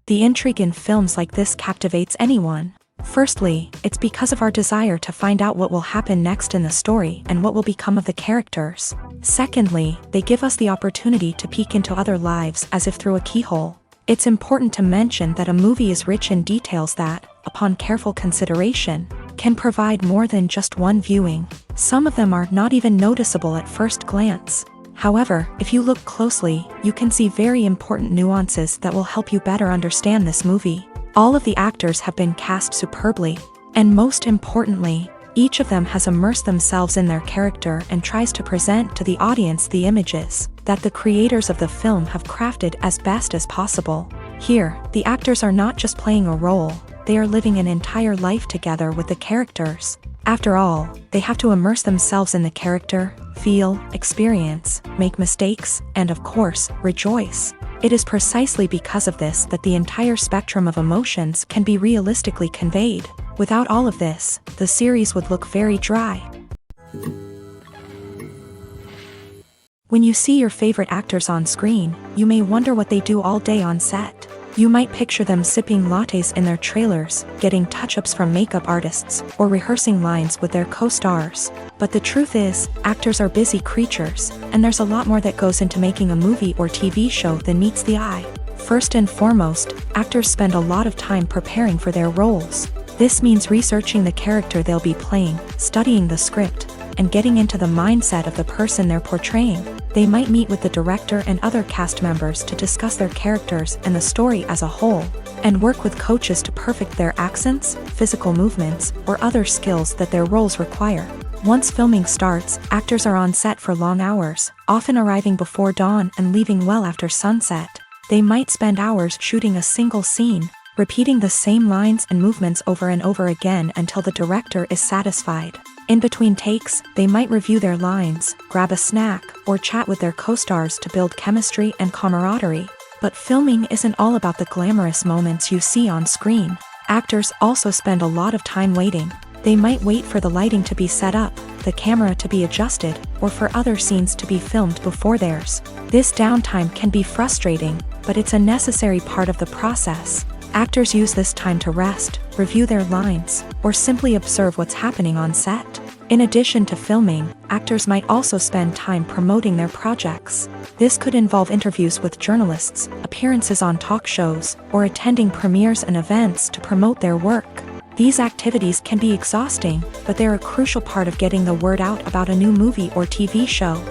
The intrigue in films like this captivates anyone. Firstly, it's because of our desire to find out what will happen next in the story and what will become of the characters. Secondly, they give us the opportunity to peek into other lives as if through a keyhole. It's important to mention that a movie is rich in details that, upon careful consideration, can provide more than just one viewing. Some of them are not even noticeable at first glance. However, if you look closely, you can see very important nuances that will help you better understand this movie. All of the actors have been cast superbly, and most importantly, each of them has immersed themselves in their character and tries to present to the audience the images that the creators of the film have crafted as best as possible. Here, the actors are not just playing a role, they are living an entire life together with the characters. After all, they have to immerse themselves in the character, feel, experience, make mistakes, and of course, rejoice. It is precisely because of this that the entire spectrum of emotions can be realistically conveyed. Without all of this, the series would look very dry. When you see your favorite actors on screen, you may wonder what they do all day on set. You might picture them sipping lattes in their trailers, getting touch-ups from makeup artists, or rehearsing lines with their co-stars. But the truth is, actors are busy creatures, and there's a lot more that goes into making a movie or TV show than meets the eye. First and foremost, actors spend a lot of time preparing for their roles. This means researching the character they'll be playing, studying the script, and getting into the mindset of the person they're portraying. They might meet with the director and other cast members to discuss their characters and the story as a whole, and work with coaches to perfect their accents, physical movements, or other skills that their roles require. Once filming starts, actors are on set for long hours, often arriving before dawn and leaving well after sunset. They might spend hours shooting a single scene, repeating the same lines and movements over and over again until the director is satisfied. In between takes, they might review their lines, grab a snack, or chat with their co-stars to build chemistry and camaraderie. But filming isn't all about the glamorous moments you see on screen. Actors also spend a lot of time waiting. They might wait for the lighting to be set up, the camera to be adjusted, or for other scenes to be filmed before theirs. This downtime can be frustrating, but it's a necessary part of the process. Actors use this time to rest, review their lines, or simply observe what's happening on set. In addition to filming, actors might also spend time promoting their projects. This could involve interviews with journalists, appearances on talk shows, or attending premieres and events to promote their work. These activities can be exhausting, but they're a crucial part of getting the word out about a new movie or TV show.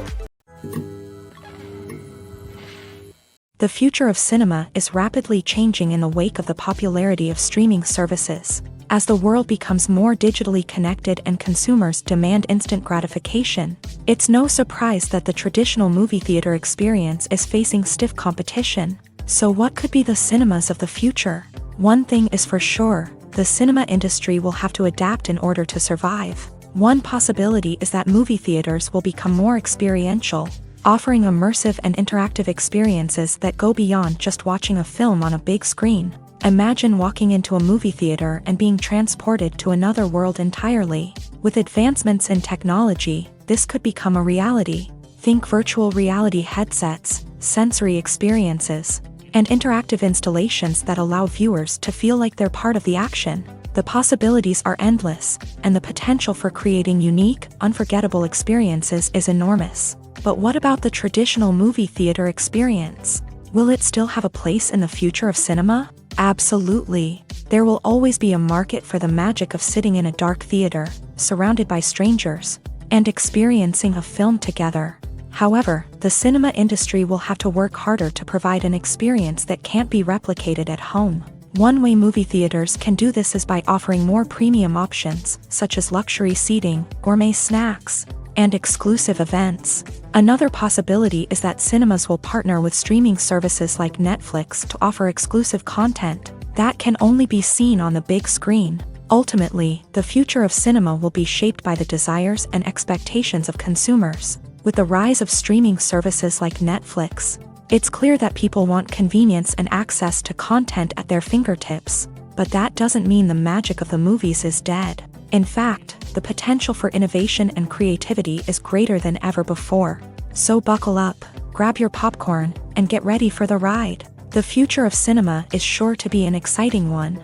The future of cinema is rapidly changing in the wake of the popularity of streaming services. As the world becomes more digitally connected and consumers demand instant gratification, it's no surprise that the traditional movie theater experience is facing stiff competition. So what could be the cinemas of the future? One thing is for sure, the cinema industry will have to adapt in order to survive. One possibility is that movie theaters will become more experiential, offering immersive and interactive experiences that go beyond just watching a film on a big screen. Imagine walking into a movie theater and being transported to another world entirely. With advancements in technology, this could become a reality. Think virtual reality headsets, sensory experiences, and interactive installations that allow viewers to feel like they're part of the action. The possibilities are endless, and the potential for creating unique, unforgettable experiences is enormous. But what about the traditional movie theater experience? Will it still have a place in the future of cinema? Absolutely. There will always be a market for the magic of sitting in a dark theater, surrounded by strangers, and experiencing a film together. However, the cinema industry will have to work harder to provide an experience that can't be replicated at home. One way movie theaters can do this is by offering more premium options, such as luxury seating, gourmet snacks, and exclusive events. Another possibility is that cinemas will partner with streaming services like Netflix to offer exclusive content that can only be seen on the big screen. Ultimately, the future of cinema will be shaped by the desires and expectations of consumers. With the rise of streaming services like Netflix, it's clear that people want convenience and access to content at their fingertips. But that doesn't mean the magic of the movies is dead. In fact, the potential for innovation and creativity is greater than ever before. So buckle up, grab your popcorn, and get ready for the ride. The future of cinema is sure to be an exciting one.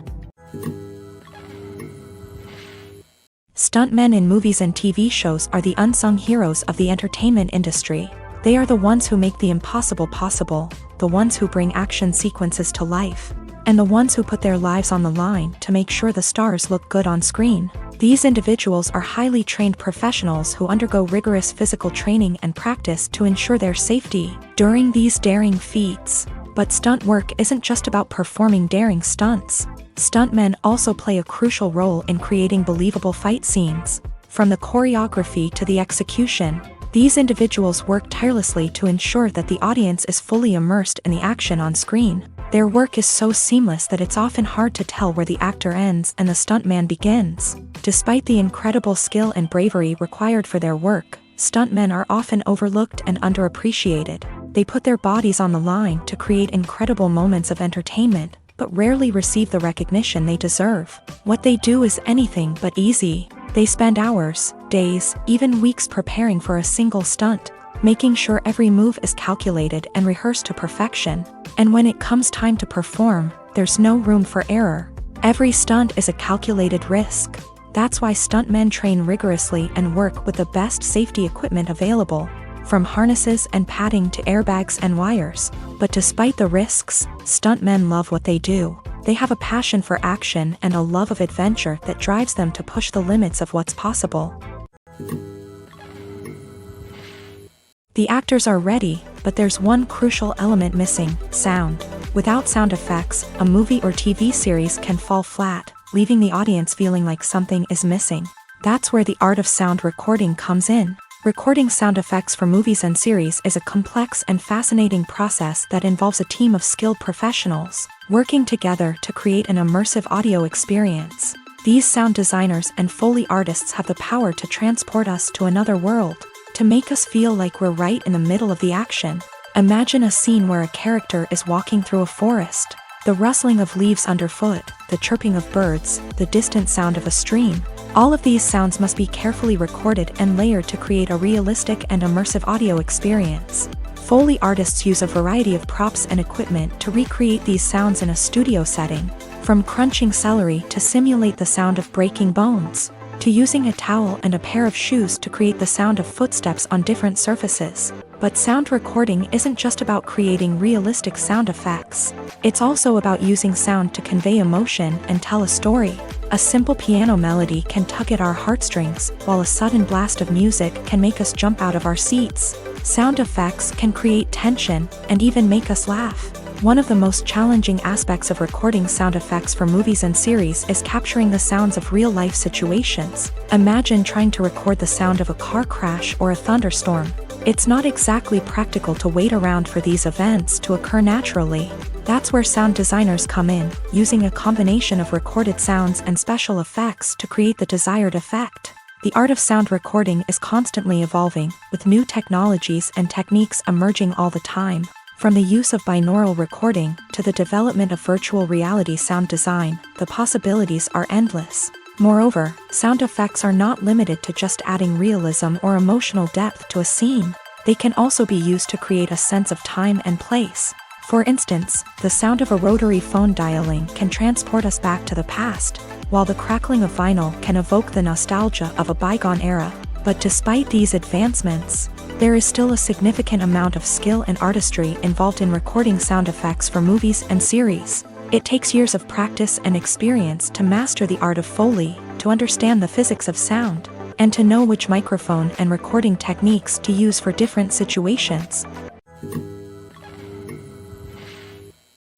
Stuntmen in movies and TV shows are the unsung heroes of the entertainment industry. They are the ones who make the impossible possible, the ones who bring action sequences to life, and the ones who put their lives on the line to make sure the stars look good on screen. These individuals are highly trained professionals who undergo rigorous physical training and practice to ensure their safety during these daring feats. But stunt work isn't just about performing daring stunts. Stuntmen also play a crucial role in creating believable fight scenes. From the choreography to the execution, these individuals work tirelessly to ensure that the audience is fully immersed in the action on screen. Their work is so seamless that it's often hard to tell where the actor ends and the stuntman begins. Despite the incredible skill and bravery required for their work, stuntmen are often overlooked and underappreciated. They put their bodies on the line to create incredible moments of entertainment, but rarely receive the recognition they deserve. What they do is anything but easy. They spend hours, days, even weeks preparing for a single stunt, making sure every move is calculated and rehearsed to perfection. And when it comes time to perform, there's no room for error. Every stunt is a calculated risk. That's why stuntmen train rigorously and work with the best safety equipment available, from harnesses and padding to airbags and wires. But despite the risks, stuntmen love what they do. They have a passion for action and a love of adventure that drives them to push the limits of what's possible. The actors are ready, but there's one crucial element missing: sound. Without sound effects, a movie or TV series can fall flat, leaving the audience feeling like something is missing. That's where the art of sound recording comes in. Recording sound effects for movies and series is a complex and fascinating process that involves a team of skilled professionals working together to create an immersive audio experience. These sound designers and Foley artists have the power to transport us to another world, to make us feel like we're right in the middle of the action. Imagine a scene where a character is walking through a forest. The rustling of leaves underfoot, the chirping of birds, the distant sound of a stream. All of these sounds must be carefully recorded and layered to create a realistic and immersive audio experience. Foley artists use a variety of props and equipment to recreate these sounds in a studio setting, from crunching celery to simulate the sound of breaking bones, to using a towel and a pair of shoes to create the sound of footsteps on different surfaces. But sound recording isn't just about creating realistic sound effects. It's also about using sound to convey emotion and tell a story. A simple piano melody can tug at our heartstrings, while a sudden blast of music can make us jump out of our seats. Sound effects can create tension and even make us laugh. One of the most challenging aspects of recording sound effects for movies and series is capturing the sounds of real-life situations. Imagine trying to record the sound of a car crash or a thunderstorm. It's not exactly practical to wait around for these events to occur naturally. That's where sound designers come in, using a combination of recorded sounds and special effects to create the desired effect. The art of sound recording is constantly evolving, with new technologies and techniques emerging all the time. From the use of binaural recording to the development of virtual reality sound design, the possibilities are endless. Moreover, sound effects are not limited to just adding realism or emotional depth to a scene. They can also be used to create a sense of time and place. For instance, the sound of a rotary phone dialing can transport us back to the past, while the crackling of vinyl can evoke the nostalgia of a bygone era. But despite these advancements, there is still a significant amount of skill and artistry involved in recording sound effects for movies and series. It takes years of practice and experience to master the art of Foley, to understand the physics of sound, and to know which microphone and recording techniques to use for different situations.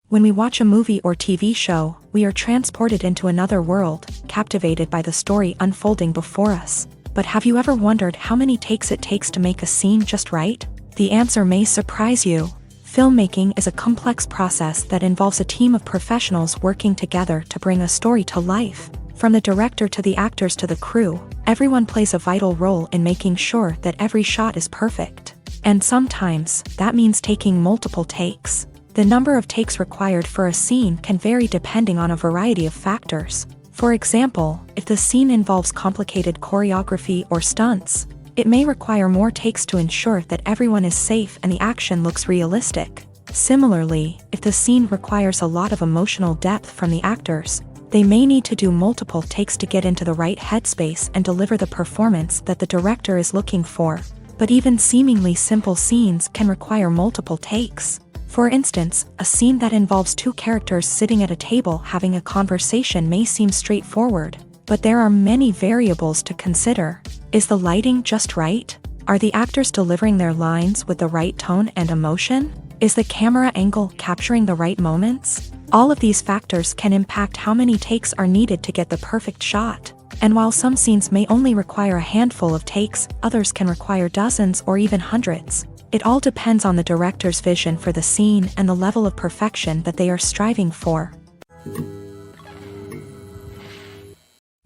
When we watch a movie or TV show, we are transported into another world, captivated by the story unfolding before us. But have you ever wondered how many takes it takes to make a scene just right? The answer may surprise you. Filmmaking is a complex process that involves a team of professionals working together to bring a story to life. From the director to the actors to the crew, everyone plays a vital role in making sure that every shot is perfect. And sometimes, that means taking multiple takes. The number of takes required for a scene can vary depending on a variety of factors. For example, if the scene involves complicated choreography or stunts, it may require more takes to ensure that everyone is safe and the action looks realistic. Similarly, if the scene requires a lot of emotional depth from the actors, they may need to do multiple takes to get into the right headspace and deliver the performance that the director is looking for. But even seemingly simple scenes can require multiple takes. For instance, a scene that involves two characters sitting at a table having a conversation may seem straightforward, but there are many variables to consider. Is the lighting just right? Are the actors delivering their lines with the right tone and emotion? Is the camera angle capturing the right moments? All of these factors can impact how many takes are needed to get the perfect shot. And while some scenes may only require a handful of takes, others can require dozens or even hundreds. It all depends on the director's vision for the scene and the level of perfection that they are striving for.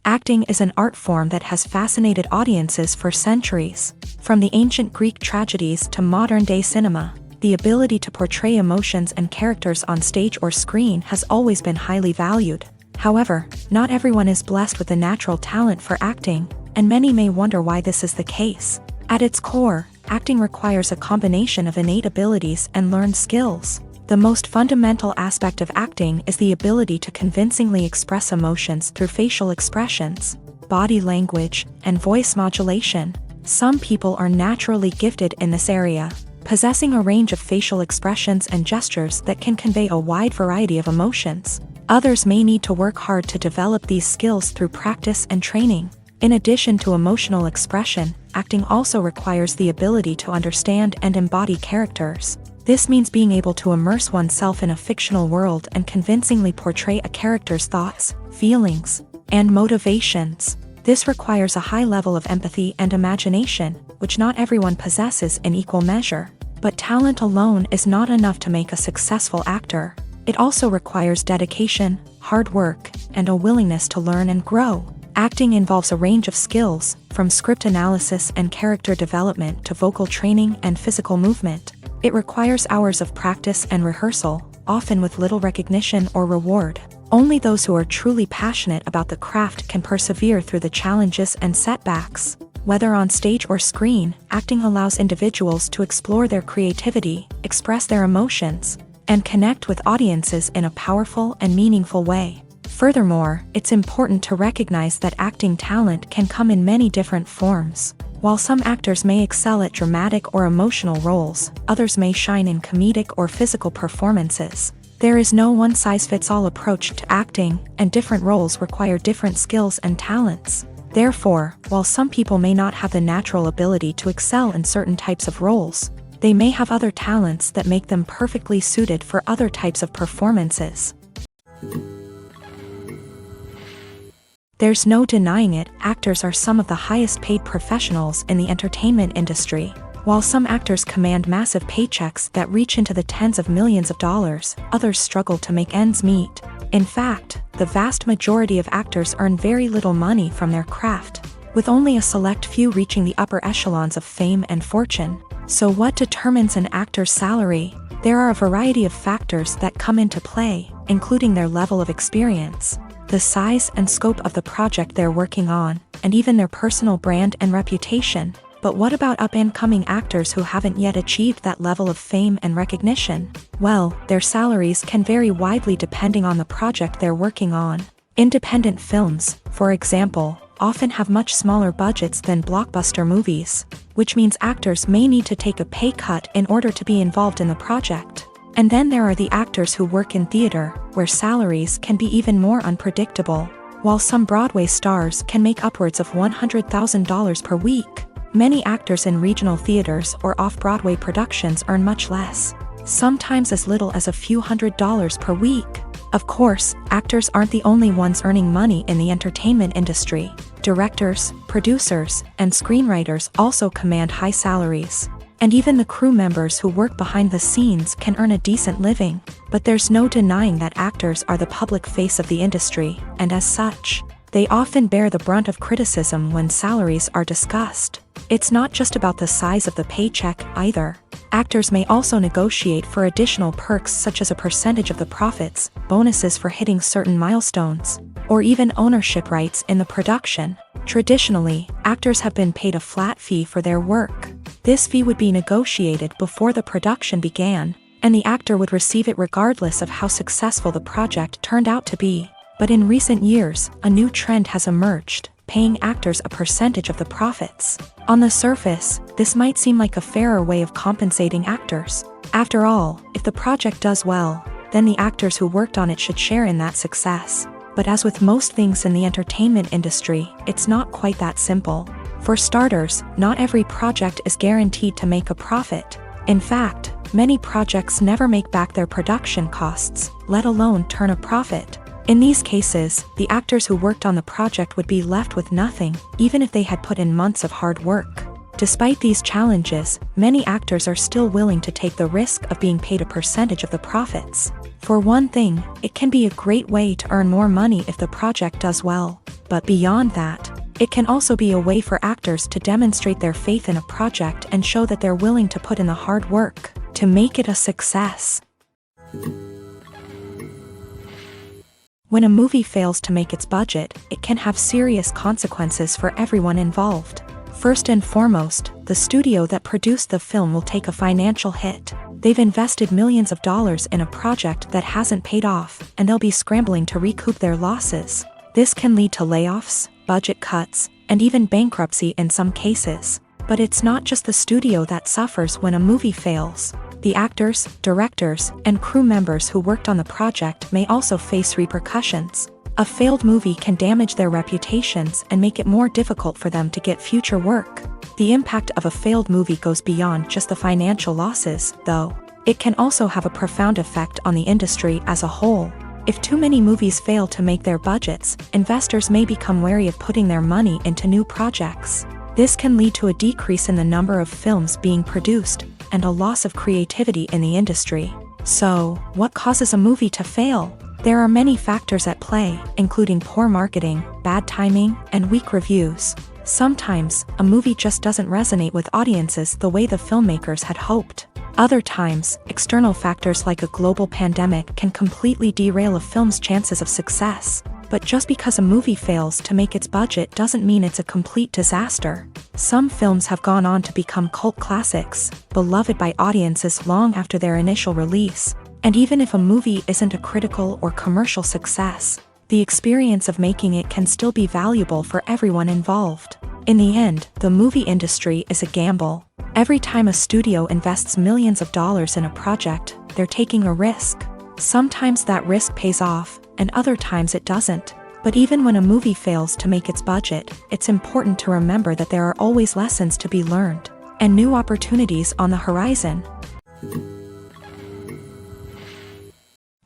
Acting is an art form that has fascinated audiences for centuries. From the ancient Greek tragedies to modern-day cinema, the ability to portray emotions and characters on stage or screen has always been highly valued. However, not everyone is blessed with a natural talent for acting, and many may wonder why this is the case. At its core, acting requires a combination of innate abilities and learned skills. The most fundamental aspect of acting is the ability to convincingly express emotions through facial expressions, body language, and voice modulation. Some people are naturally gifted in this area, possessing a range of facial expressions and gestures that can convey a wide variety of emotions. Others may need to work hard to develop these skills through practice and training. In addition to emotional expression, acting also requires the ability to understand and embody characters. This means being able to immerse oneself in a fictional world and convincingly portray a character's thoughts, feelings, and motivations. This requires a high level of empathy and imagination, which not everyone possesses in equal measure. But talent alone is not enough to make a successful actor. It also requires dedication, hard work, and a willingness to learn and grow. Acting involves a range of skills, from script analysis and character development to vocal training and physical movement. It requires hours of practice and rehearsal, often with little recognition or reward. Only those who are truly passionate about the craft can persevere through the challenges and setbacks. Whether on stage or screen, acting allows individuals to explore their creativity, express their emotions, and connect with audiences in a powerful and meaningful way. Furthermore, it's important to recognize that acting talent can come in many different forms. While some actors may excel at dramatic or emotional roles, others may shine in comedic or physical performances. There is no one-size-fits-all approach to acting, and different roles require different skills and talents. Therefore, while some people may not have the natural ability to excel in certain types of roles, they may have other talents that make them perfectly suited for other types of performances. There's no denying it, actors are some of the highest paid professionals in the entertainment industry. While some actors command massive paychecks that reach into the tens of millions of dollars, others struggle to make ends meet. In fact, the vast majority of actors earn very little money from their craft, with only a select few reaching the upper echelons of fame and fortune. So what determines an actor's salary? There are a variety of factors that come into play, including their level of experience, the size and scope of the project they're working on, and even their personal brand and reputation. But what about up-and-coming actors who haven't yet achieved that level of fame and recognition? Well, their salaries can vary widely depending on the project they're working on. Independent films, for example, often have much smaller budgets than blockbuster movies, which means actors may need to take a pay cut in order to be involved in the project. And then there are the actors who work in theater, where salaries can be even more unpredictable. While some Broadway stars can make upwards of $100,000 per week, many actors in regional theaters or off-Broadway productions earn much less, sometimes as little as a few $100s per week. Of course, actors aren't the only ones earning money in the entertainment industry. Directors, producers, and screenwriters also command high salaries. And even the crew members who work behind the scenes can earn a decent living. But there's no denying that actors are the public face of the industry, and as such, they often bear the brunt of criticism when salaries are discussed. It's not just about the size of the paycheck, either. Actors may also negotiate for additional perks such as a percentage of the profits, bonuses for hitting certain milestones, or even ownership rights in the production. Traditionally, actors have been paid a flat fee for their work. This fee would be negotiated before the production began, and the actor would receive it regardless of how successful the project turned out to be. But in recent years, a new trend has emerged, paying actors a percentage of the profits. On the surface, this might seem like a fairer way of compensating actors. After all, if the project does well, then the actors who worked on it should share in that success. But as with most things in the entertainment industry, it's not quite that simple. For starters, not every project is guaranteed to make a profit. In fact, many projects never make back their production costs, let alone turn a profit. In these cases, the actors who worked on the project would be left with nothing, even if they had put in months of hard work. Despite these challenges, many actors are still willing to take the risk of being paid a percentage of the profits. For one thing, it can be a great way to earn more money if the project does well. But beyond that, it can also be a way for actors to demonstrate their faith in a project and show that they're willing to put in the hard work to make it a success. When a movie fails to make its budget, it can have serious consequences for everyone involved. First and foremost, the studio that produced the film will take a financial hit. They've invested millions of dollars in a project that hasn't paid off, and they'll be scrambling to recoup their losses. This can lead to layoffs, budget cuts, and even bankruptcy in some cases. But it's not just the studio that suffers when a movie fails. The actors, directors, and crew members who worked on the project may also face repercussions. A failed movie can damage their reputations and make it more difficult for them to get future work. The impact of a failed movie goes beyond just the financial losses, though. It can also have a profound effect on the industry as a whole. If too many movies fail to make their budgets, investors may become wary of putting their money into new projects. This can lead to a decrease in the number of films being produced, and a loss of creativity in the industry. So, what causes a movie to fail? There are many factors at play, including poor marketing, bad timing, and weak reviews. Sometimes, a movie just doesn't resonate with audiences the way the filmmakers had hoped. Other times, external factors like a global pandemic can completely derail a film's chances of success. But just because a movie fails to make its budget doesn't mean it's a complete disaster. Some films have gone on to become cult classics, beloved by audiences long after their initial release. And even if a movie isn't a critical or commercial success, the experience of making it can still be valuable for everyone involved. In the end, the movie industry is a gamble. Every time a studio invests millions of dollars in a project, they're taking a risk. Sometimes that risk pays off, and other times it doesn't. But even when a movie fails to make its budget, it's important to remember that there are always lessons to be learned, and new opportunities on the horizon.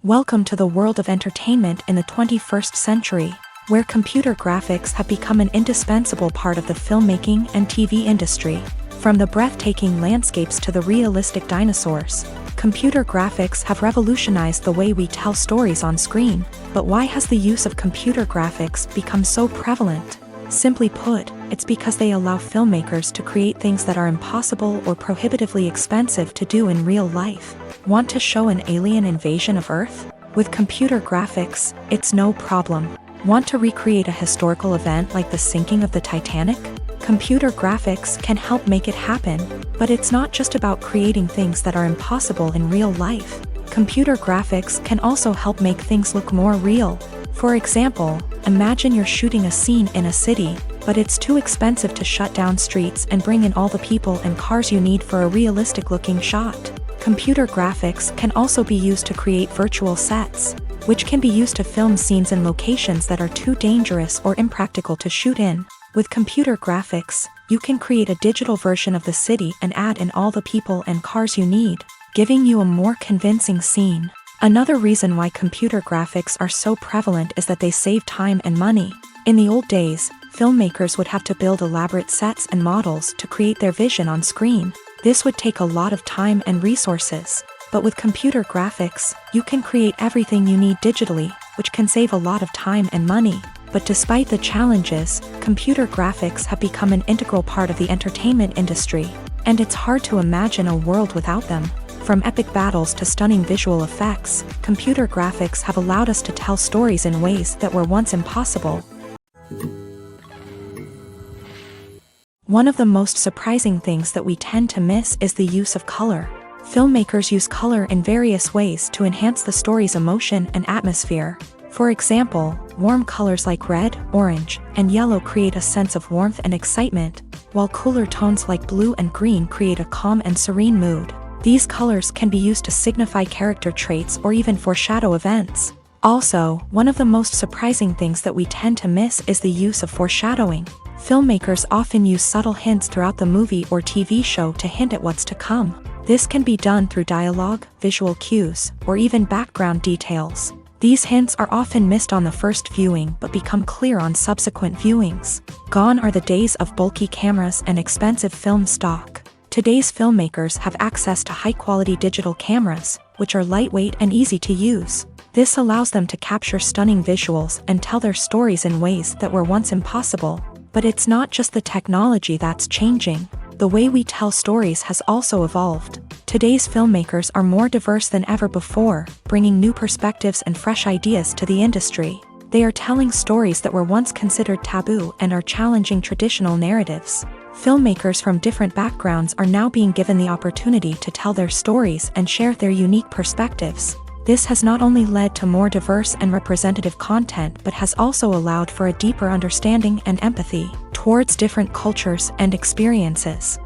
Welcome to the world of entertainment in the 21st century, where computer graphics have become an indispensable part of the filmmaking and TV industry. From the breathtaking landscapes to the realistic dinosaurs, computer graphics have revolutionized the way we tell stories on screen. But why has the use of computer graphics become so prevalent? Simply put, it's because they allow filmmakers to create things that are impossible or prohibitively expensive to do in real life. Want to show an alien invasion of Earth? With computer graphics, it's no problem. Want to recreate a historical event like the sinking of the Titanic? Computer graphics can help make it happen. But it's not just about creating things that are impossible in real life. Computer graphics can also help make things look more real. For example, imagine you're shooting a scene in a city, but it's too expensive to shut down streets and bring in all the people and cars you need for a realistic-looking shot. Computer graphics can also be used to create virtual sets, which can be used to film scenes in locations that are too dangerous or impractical to shoot in. With computer graphics, you can create a digital version of the city and add in all the people and cars you need, giving you a more convincing scene. Another reason why computer graphics are so prevalent is that they save time and money. In the old days, filmmakers would have to build elaborate sets and models to create their vision on screen. This would take a lot of time and resources. But with computer graphics, you can create everything you need digitally, which can save a lot of time and money. But despite the challenges, computer graphics have become an integral part of the entertainment industry, and it's hard to imagine a world without them. From epic battles to stunning visual effects, computer graphics have allowed us to tell stories in ways that were once impossible. One of the most surprising things that we tend to miss is the use of color. Filmmakers use color in various ways to enhance the story's emotion and atmosphere. For example, warm colors like red, orange, and yellow create a sense of warmth and excitement, while cooler tones like blue and green create a calm and serene mood. These colors can be used to signify character traits or even foreshadow events. Also, one of the most surprising things that we tend to miss is the use of foreshadowing. Filmmakers often use subtle hints throughout the movie or TV show to hint at what's to come. This can be done through dialogue, visual cues, or even background details. These hints are often missed on the first viewing but become clear on subsequent viewings. Gone are the days of bulky cameras and expensive film stock. Today's filmmakers have access to high-quality digital cameras, which are lightweight and easy to use. This allows them to capture stunning visuals and tell their stories in ways that were once impossible. But it's not just the technology that's changing. The way we tell stories has also evolved. Today's filmmakers are more diverse than ever before, bringing new perspectives and fresh ideas to the industry. They are telling stories that were once considered taboo and are challenging traditional narratives. Filmmakers from different backgrounds are now being given the opportunity to tell their stories and share their unique perspectives. This has not only led to more diverse and representative content but has also allowed for a deeper understanding and empathy towards different cultures and experiences.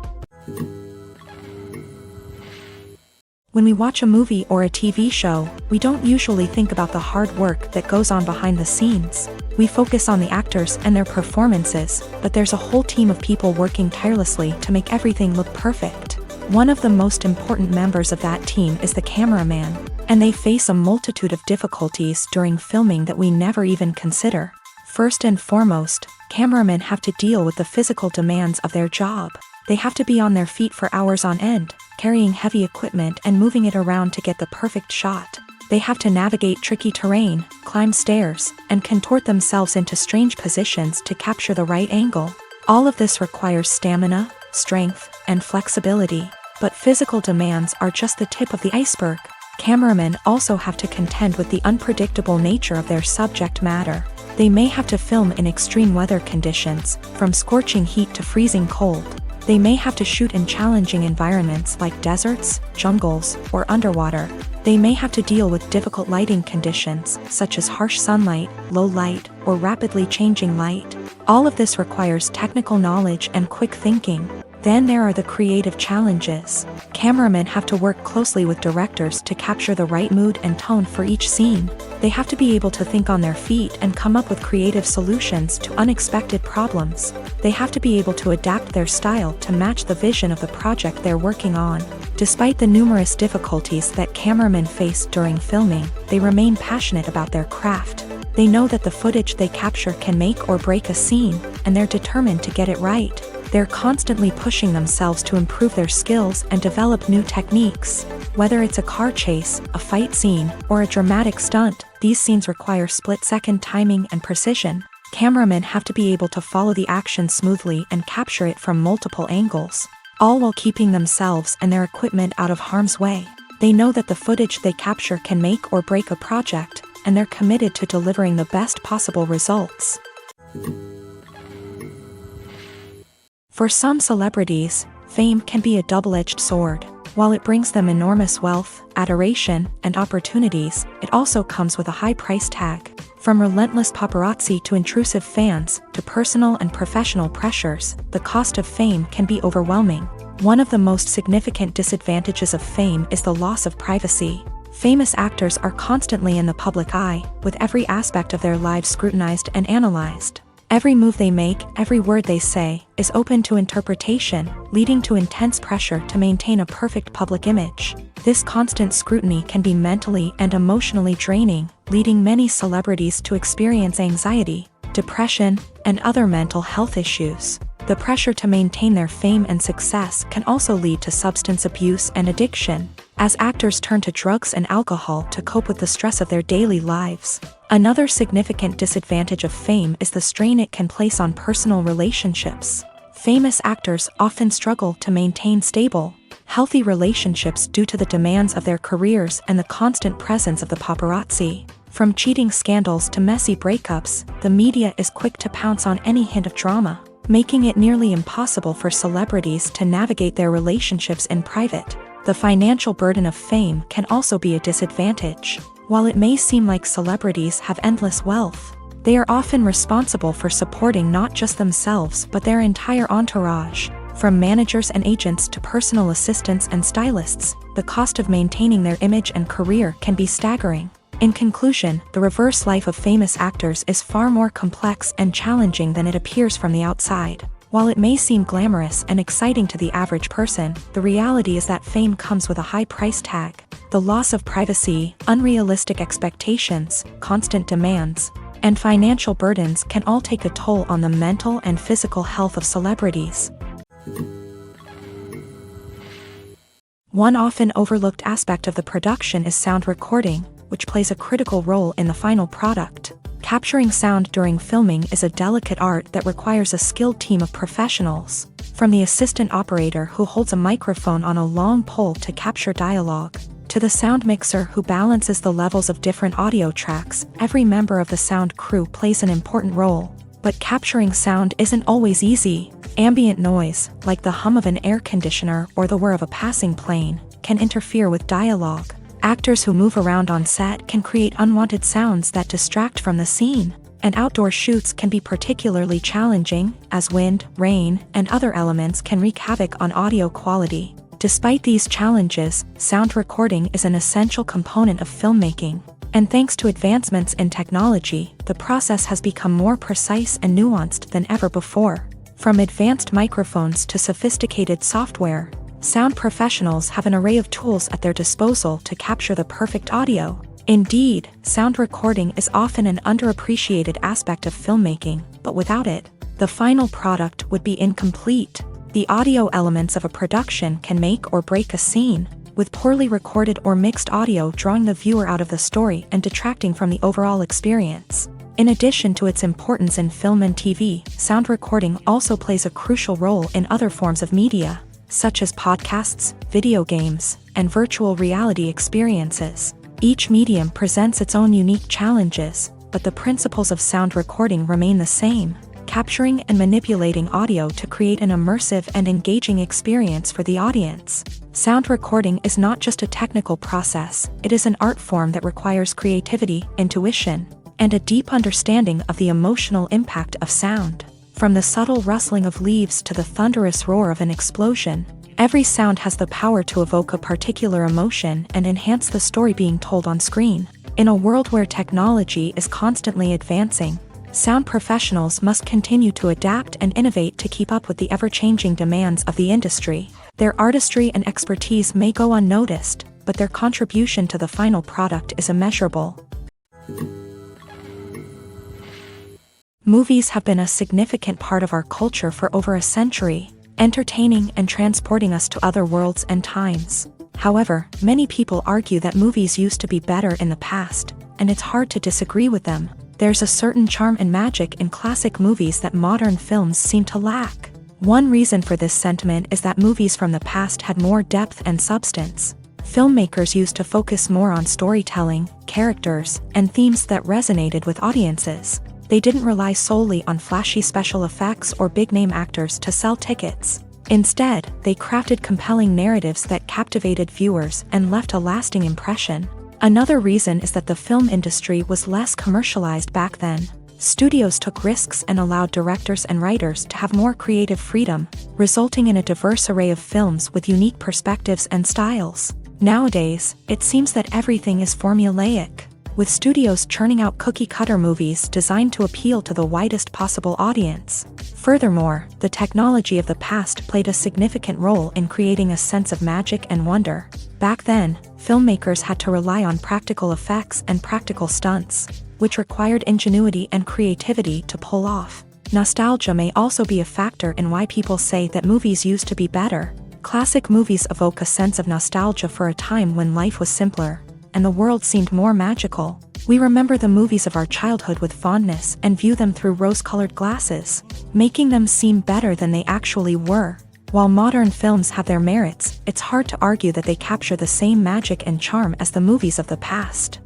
When we watch a movie or a TV show, we don't usually think about the hard work that goes on behind the scenes. We focus on the actors and their performances, but there's a whole team of people working tirelessly to make everything look perfect. One of the most important members of that team is the cameraman, and they face a multitude of difficulties during filming that we never even consider. First and foremost, cameramen have to deal with the physical demands of their job. They have to be on their feet for hours on end, carrying heavy equipment and moving it around to get the perfect shot. They have to navigate tricky terrain, climb stairs, and contort themselves into strange positions to capture the right angle. All of this requires stamina, strength, and flexibility. But physical demands are just the tip of the iceberg. Cameramen also have to contend with the unpredictable nature of their subject matter. They may have to film in extreme weather conditions, from scorching heat to freezing cold. They may have to shoot in challenging environments like deserts, jungles, or underwater. They may have to deal with difficult lighting conditions, such as harsh sunlight, low light, or rapidly changing light. All of this requires technical knowledge and quick thinking. Then there are the creative challenges. Cameramen have to work closely with directors to capture the right mood and tone for each scene. They have to be able to think on their feet and come up with creative solutions to unexpected problems. They have to be able to adapt their style to match the vision of the project they're working on. Despite the numerous difficulties that cameramen face during filming, they remain passionate about their craft. They know that the footage they capture can make or break a scene, and they're determined to get it right. They're constantly pushing themselves to improve their skills and develop new techniques. Whether it's a car chase, a fight scene, or a dramatic stunt, these scenes require split-second timing and precision. Cameramen have to be able to follow the action smoothly and capture it from multiple angles, all while keeping themselves and their equipment out of harm's way. They know that the footage they capture can make or break a project, and they're committed to delivering the best possible results. For some celebrities, fame can be a double-edged sword. While it brings them enormous wealth, adoration, and opportunities, it also comes with a high price tag. From relentless paparazzi to intrusive fans, to personal and professional pressures, the cost of fame can be overwhelming. One of the most significant disadvantages of fame is the loss of privacy. Famous actors are constantly in the public eye, with every aspect of their lives scrutinized and analyzed. Every move they make, every word they say, is open to interpretation, leading to intense pressure to maintain a perfect public image. This constant scrutiny can be mentally and emotionally draining, leading many celebrities to experience anxiety, depression, and other mental health issues. The pressure to maintain their fame and success can also lead to substance abuse and addiction, as actors turn to drugs and alcohol to cope with the stress of their daily lives. Another significant disadvantage of fame is the strain it can place on personal relationships. Famous actors often struggle to maintain stable, healthy relationships due to the demands of their careers and the constant presence of the paparazzi. From cheating scandals to messy breakups, the media is quick to pounce on any hint of drama, making it nearly impossible for celebrities to navigate their relationships in private. The financial burden of fame can also be a disadvantage. While it may seem like celebrities have endless wealth, they are often responsible for supporting not just themselves but their entire entourage. From managers and agents to personal assistants and stylists, the cost of maintaining their image and career can be staggering. In conclusion, the reverse life of famous actors is far more complex and challenging than it appears from the outside. While it may seem glamorous and exciting to the average person, the reality is that fame comes with a high price tag. The loss of privacy, unrealistic expectations, constant demands, and financial burdens can all take a toll on the mental and physical health of celebrities. One often overlooked aspect of the production is sound recording, which plays a critical role in the final product. Capturing sound during filming is a delicate art that requires a skilled team of professionals. From the assistant operator who holds a microphone on a long pole to capture dialogue, to the sound mixer who balances the levels of different audio tracks, every member of the sound crew plays an important role. But capturing sound isn't always easy. Ambient noise, like the hum of an air conditioner or the whir of a passing plane, can interfere with dialogue. Actors who move around on set can create unwanted sounds that distract from the scene, and outdoor shoots can be particularly challenging, as wind, rain, and other elements can wreak havoc on audio quality. Despite these challenges, sound recording is an essential component of filmmaking, and thanks to advancements in technology, the process has become more precise and nuanced than ever before. From advanced microphones to sophisticated software, sound professionals have an array of tools at their disposal to capture the perfect audio. Indeed, sound recording is often an underappreciated aspect of filmmaking, but without it, the final product would be incomplete. The audio elements of a production can make or break a scene, with poorly recorded or mixed audio drawing the viewer out of the story and detracting from the overall experience. In addition to its importance in film and TV, sound recording also plays a crucial role in other forms of media, such as podcasts, video games, and virtual reality experiences. Each medium presents its own unique challenges, but the principles of sound recording remain the same: capturing and manipulating audio to create an immersive and engaging experience for the audience. Sound recording is not just a technical process, it is an art form that requires creativity, intuition, and a deep understanding of the emotional impact of sound. From the subtle rustling of leaves to the thunderous roar of an explosion, every sound has the power to evoke a particular emotion and enhance the story being told on screen. In a world where technology is constantly advancing, sound professionals must continue to adapt and innovate to keep up with the ever-changing demands of the industry. Their artistry and expertise may go unnoticed, but their contribution to the final product is immeasurable. Movies have been a significant part of our culture for over a century, entertaining and transporting us to other worlds and times. However, many people argue that movies used to be better in the past, and it's hard to disagree with them. There's a certain charm and magic in classic movies that modern films seem to lack. One reason for this sentiment is that movies from the past had more depth and substance. Filmmakers used to focus more on storytelling, characters, and themes that resonated with audiences. They didn't rely solely on flashy special effects or big-name actors to sell tickets. Instead, they crafted compelling narratives that captivated viewers and left a lasting impression. Another reason is that the film industry was less commercialized back then. Studios took risks and allowed directors and writers to have more creative freedom, resulting in a diverse array of films with unique perspectives and styles. Nowadays, it seems that everything is formulaic, with studios churning out cookie-cutter movies designed to appeal to the widest possible audience. Furthermore, the technology of the past played a significant role in creating a sense of magic and wonder. Back then, filmmakers had to rely on practical effects and practical stunts, which required ingenuity and creativity to pull off. Nostalgia may also be a factor in why people say that movies used to be better. Classic movies evoke a sense of nostalgia for a time when life was simpler, and the world seemed more magical. We remember the movies of our childhood with fondness and view them through rose-colored glasses, making them seem better than they actually were. While modern films have their merits, it's hard to argue that they capture the same magic and charm as the movies of the past.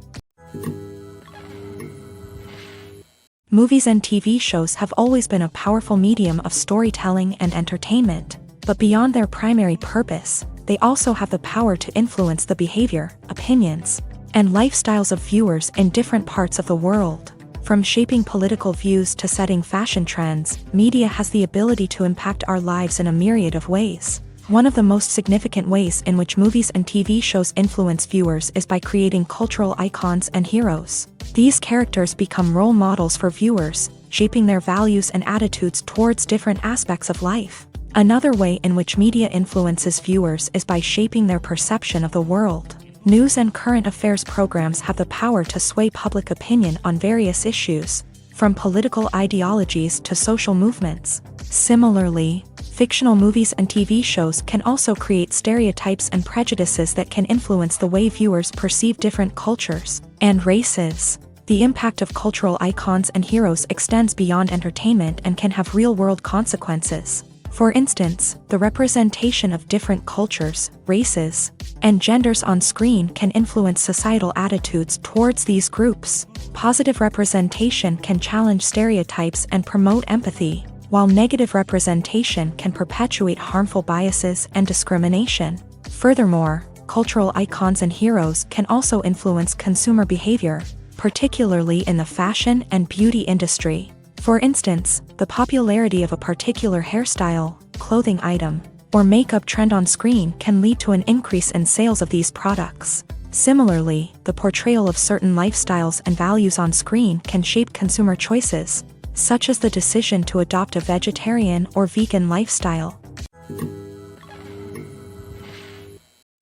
Movies and TV shows have always been a powerful medium of storytelling and entertainment, but beyond their primary purpose, they also have the power to influence the behavior, opinions, and lifestyles of viewers in different parts of the world. From shaping political views to setting fashion trends, media has the ability to impact our lives in a myriad of ways. One of the most significant ways in which movies and TV shows influence viewers is by creating cultural icons and heroes. These characters become role models for viewers, shaping their values and attitudes towards different aspects of life. Another way in which media influences viewers is by shaping their perception of the world. News and current affairs programs have the power to sway public opinion on various issues, from political ideologies to social movements. Similarly, fictional movies and TV shows can also create stereotypes and prejudices that can influence the way viewers perceive different cultures and races. The impact of cultural icons and heroes extends beyond entertainment and can have real-world consequences. For instance, the representation of different cultures, races, and genders on screen can influence societal attitudes towards these groups. Positive representation can challenge stereotypes and promote empathy, while negative representation can perpetuate harmful biases and discrimination. Furthermore, cultural icons and heroes can also influence consumer behavior, particularly in the fashion and beauty industry. For instance, the popularity of a particular hairstyle, clothing item, or makeup trend on screen can lead to an increase in sales of these products. Similarly, the portrayal of certain lifestyles and values on screen can shape consumer choices, such as the decision to adopt a vegetarian or vegan lifestyle.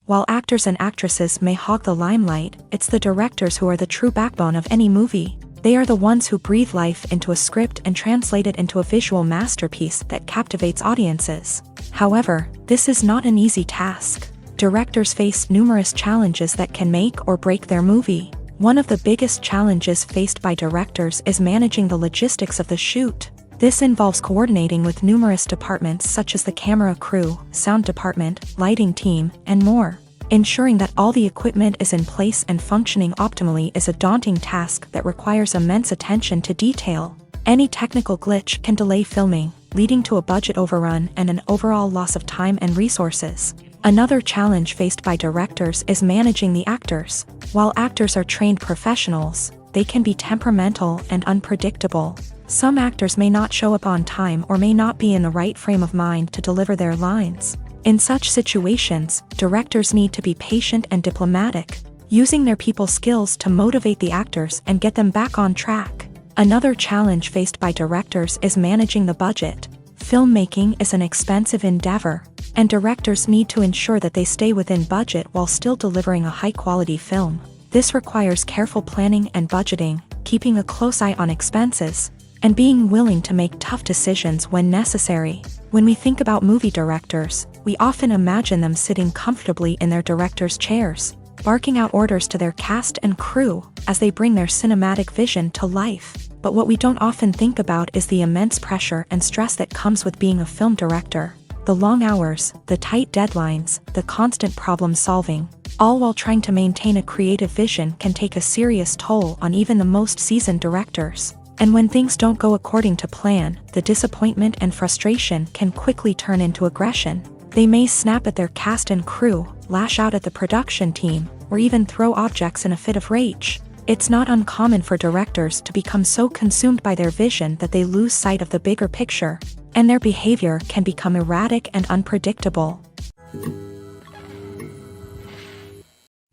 While actors and actresses may hog the limelight, it's the directors who are the true backbone of any movie. They are the ones who breathe life into a script and translate it into a visual masterpiece that captivates audiences. However, this is not an easy task. Directors face numerous challenges that can make or break their movie. One of the biggest challenges faced by directors is managing the logistics of the shoot. This involves coordinating with numerous departments such as the camera crew, sound department, lighting team, and more. Ensuring that all the equipment is in place and functioning optimally is a daunting task that requires immense attention to detail. Any technical glitch can delay filming, leading to a budget overrun and an overall loss of time and resources. Another challenge faced by directors is managing the actors. While actors are trained professionals, they can be temperamental and unpredictable. Some actors may not show up on time or may not be in the right frame of mind to deliver their lines. In such situations, directors need to be patient and diplomatic, using their people skills to motivate the actors and get them back on track. Another challenge faced by directors is managing the budget. Filmmaking is an expensive endeavor, and directors need to ensure that they stay within budget while still delivering a high-quality film. This requires careful planning and budgeting, keeping a close eye on expenses, and being willing to make tough decisions when necessary. When we think about movie directors, we often imagine them sitting comfortably in their director's chairs, barking out orders to their cast and crew as they bring their cinematic vision to life. But what we don't often think about is the immense pressure and stress that comes with being a film director. The long hours, the tight deadlines, the constant problem solving, all while trying to maintain a creative vision can take a serious toll on even the most seasoned directors. And when things don't go according to plan, the disappointment and frustration can quickly turn into aggression. They may snap at their cast and crew, lash out at the production team, or even throw objects in a fit of rage. It's not uncommon for directors to become so consumed by their vision that they lose sight of the bigger picture, and their behavior can become erratic and unpredictable.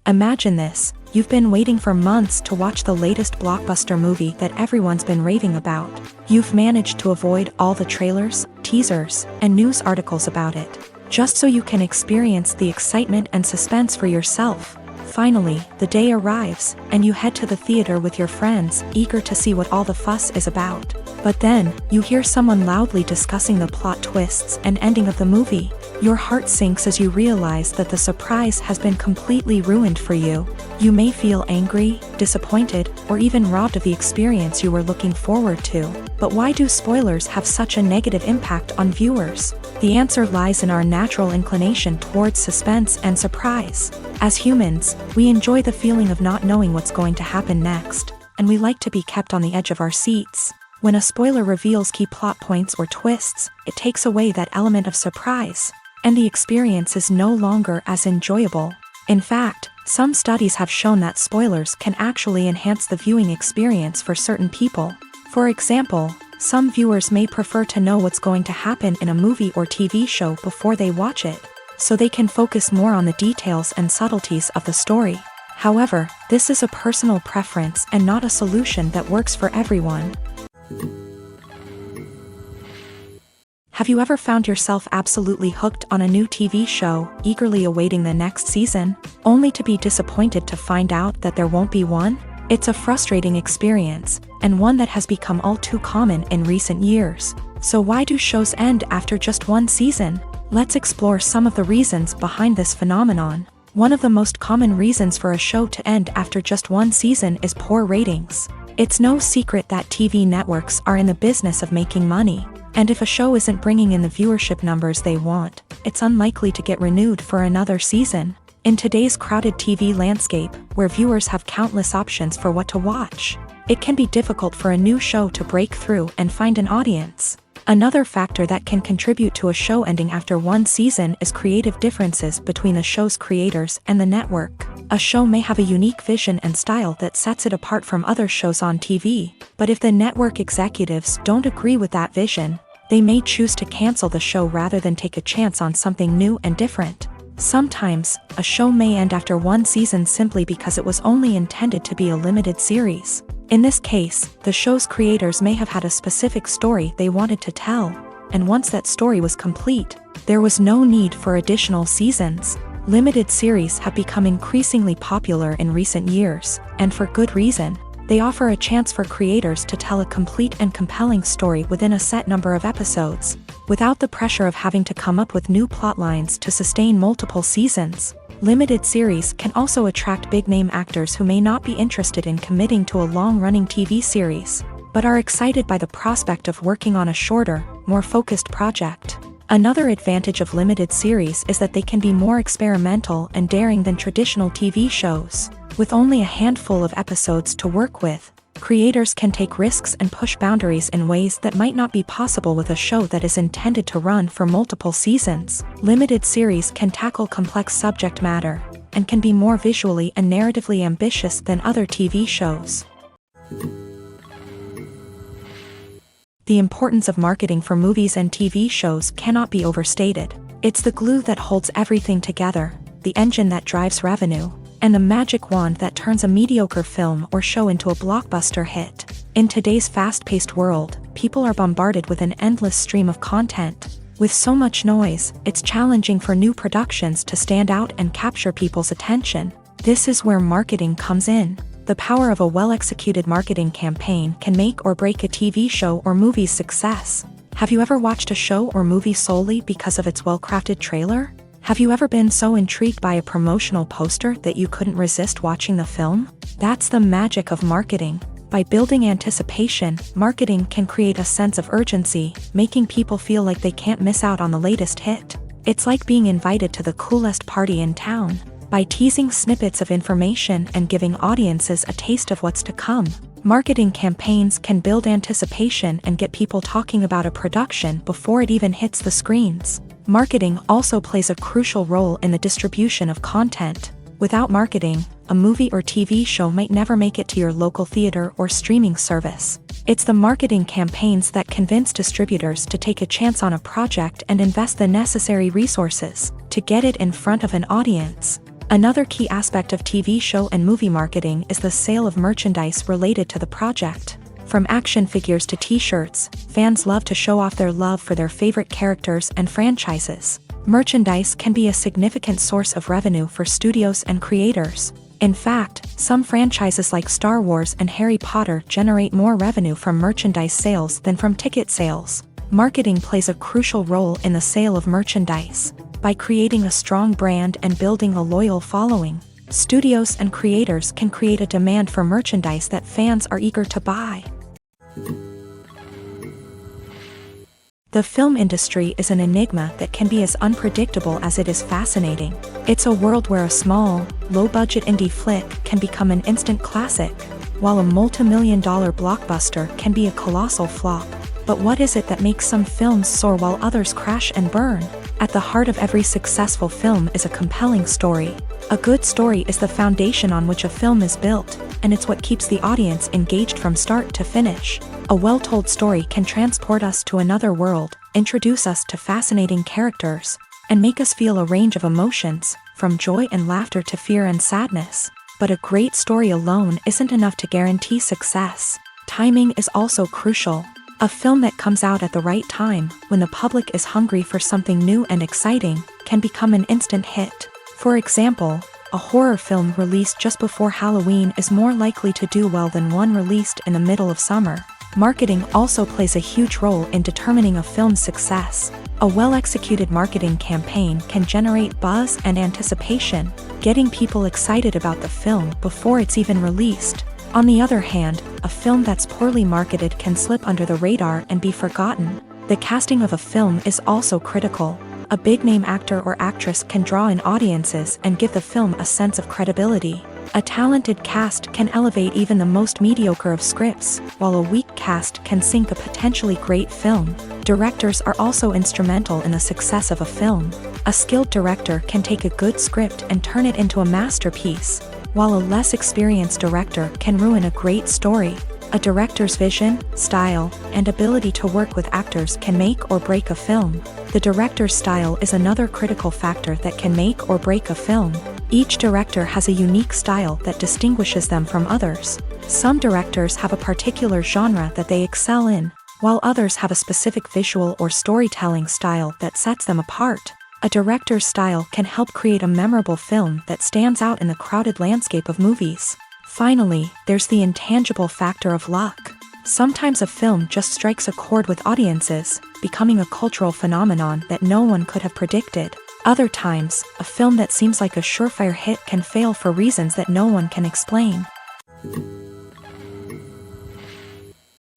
Imagine this. You've been waiting for months to watch the latest blockbuster movie that everyone's been raving about. You've managed to avoid all the trailers, teasers, and news articles about it, just so you can experience the excitement and suspense for yourself. Finally, the day arrives, and you head to the theater with your friends, eager to see what all the fuss is about. But then, you hear someone loudly discussing the plot twists and ending of the movie. Your heart sinks as you realize that the surprise has been completely ruined for you. You may feel angry, disappointed, or even robbed of the experience you were looking forward to. But why do spoilers have such a negative impact on viewers? The answer lies in our natural inclination towards suspense and surprise. As humans, we enjoy the feeling of not knowing what's going to happen next, and we like to be kept on the edge of our seats. When a spoiler reveals key plot points or twists, it takes away that element of surprise. and the experience is no longer as enjoyable. In fact, some studies have shown that spoilers can actually enhance the viewing experience for certain people. For example, some viewers may prefer to know what's going to happen in a movie or TV show before they watch it, so they can focus more on the details and subtleties of the story. However, this is a personal preference and not a solution that works for everyone. Have you ever found yourself absolutely hooked on a new TV show, eagerly awaiting the next season, only to be disappointed to find out that there won't be one? It's a frustrating experience, and one that has become all too common in recent years. So why do shows end after just one season? Let's explore some of the reasons behind this phenomenon. One of the most common reasons for a show to end after just one season is poor ratings. It's no secret that TV networks are in the business of making money. And if a show isn't bringing in the viewership numbers they want, it's unlikely to get renewed for another season. In today's crowded TV landscape, where viewers have countless options for what to watch, it can be difficult for a new show to break through and find an audience. Another factor that can contribute to a show ending after one season is creative differences between the show's creators and the network. A show may have a unique vision and style that sets it apart from other shows on TV, but if the network executives don't agree with that vision, they may choose to cancel the show rather than take a chance on something new and different. Sometimes, a show may end after one season simply because it was only intended to be a limited series. In this case, the show's creators may have had a specific story they wanted to tell, and once that story was complete, there was no need for additional seasons. Limited series have become increasingly popular in recent years, and for good reason. They offer a chance for creators to tell a complete and compelling story within a set number of episodes, without the pressure of having to come up with new plotlines to sustain multiple seasons. Limited series can also attract big-name actors who may not be interested in committing to a long-running TV series, but are excited by the prospect of working on a shorter, more focused project. Another advantage of limited series is that they can be more experimental and daring than traditional TV shows. With only a handful of episodes to work with, creators can take risks and push boundaries in ways that might not be possible with a show that is intended to run for multiple seasons. Limited series can tackle complex subject matter, and can be more visually and narratively ambitious than other TV shows. The importance of marketing for movies and TV shows cannot be overstated. It's the glue that holds everything together, the engine that drives revenue, and the magic wand that turns a mediocre film or show into a blockbuster hit. In today's fast-paced world, people are bombarded with an endless stream of content. With so much noise, it's challenging for new productions to stand out and capture people's attention. This is where marketing comes in. The power of a well-executed marketing campaign can make or break a TV show or movie's success. Have you ever watched a show or movie solely because of its well-crafted trailer? Have you ever been so intrigued by a promotional poster that you couldn't resist watching the film? That's the magic of marketing. By building anticipation, marketing can create a sense of urgency, making people feel like they can't miss out on the latest hit. It's like being invited to the coolest party in town. By teasing snippets of information and giving audiences a taste of what's to come, marketing campaigns can build anticipation and get people talking about a production before it even hits the screens. Marketing also plays a crucial role in the distribution of content. Without marketing, a movie or TV show might never make it to your local theater or streaming service. It's the marketing campaigns that convince distributors to take a chance on a project and invest the necessary resources to get it in front of an audience. Another key aspect of TV show and movie marketing is the sale of merchandise related to the project. From action figures to t-shirts, fans love to show off their love for their favorite characters and franchises. Merchandise can be a significant source of revenue for studios and creators. In fact, some franchises like Star Wars and Harry Potter generate more revenue from merchandise sales than from ticket sales. Marketing plays a crucial role in the sale of merchandise. By creating a strong brand and building a loyal following, studios and creators can create a demand for merchandise that fans are eager to buy. The film industry is an enigma that can be as unpredictable as it is fascinating. It's a world where a small, low-budget indie flick can become an instant classic, while a multi-million-dollar blockbuster can be a colossal flop. But what is it that makes some films soar while others crash and burn? At the heart of every successful film is a compelling story. A good story is the foundation on which a film is built, and it's what keeps the audience engaged from start to finish. A well-told story can transport us to another world, introduce us to fascinating characters, and make us feel a range of emotions, from joy and laughter to fear and sadness. But a great story alone isn't enough to guarantee success. Timing is also crucial. A film that comes out at the right time, when the public is hungry for something new and exciting, can become an instant hit. For example, a horror film released just before Halloween is more likely to do well than one released in the middle of summer. Marketing also plays a huge role in determining a film's success. A well-executed marketing campaign can generate buzz and anticipation, getting people excited about the film before it's even released. On the other hand, a film that's poorly marketed can slip under the radar and be forgotten. The casting of a film is also critical. A big-name actor or actress can draw in audiences and give the film a sense of credibility. A talented cast can elevate even the most mediocre of scripts, while a weak cast can sink a potentially great film. Directors are also instrumental in the success of a film. A skilled director can take a good script and turn it into a masterpiece, while a less experienced director can ruin a great story. A director's vision, style, and ability to work with actors can make or break a film. The director's style is another critical factor that can make or break a film. Each director has a unique style that distinguishes them from others. Some directors have a particular genre that they excel in, while others have a specific visual or storytelling style that sets them apart. A director's style can help create a memorable film that stands out in the crowded landscape of movies. Finally, there's the intangible factor of luck. Sometimes a film just strikes a chord with audiences, becoming a cultural phenomenon that no one could have predicted. Other times, a film that seems like a surefire hit can fail for reasons that no one can explain.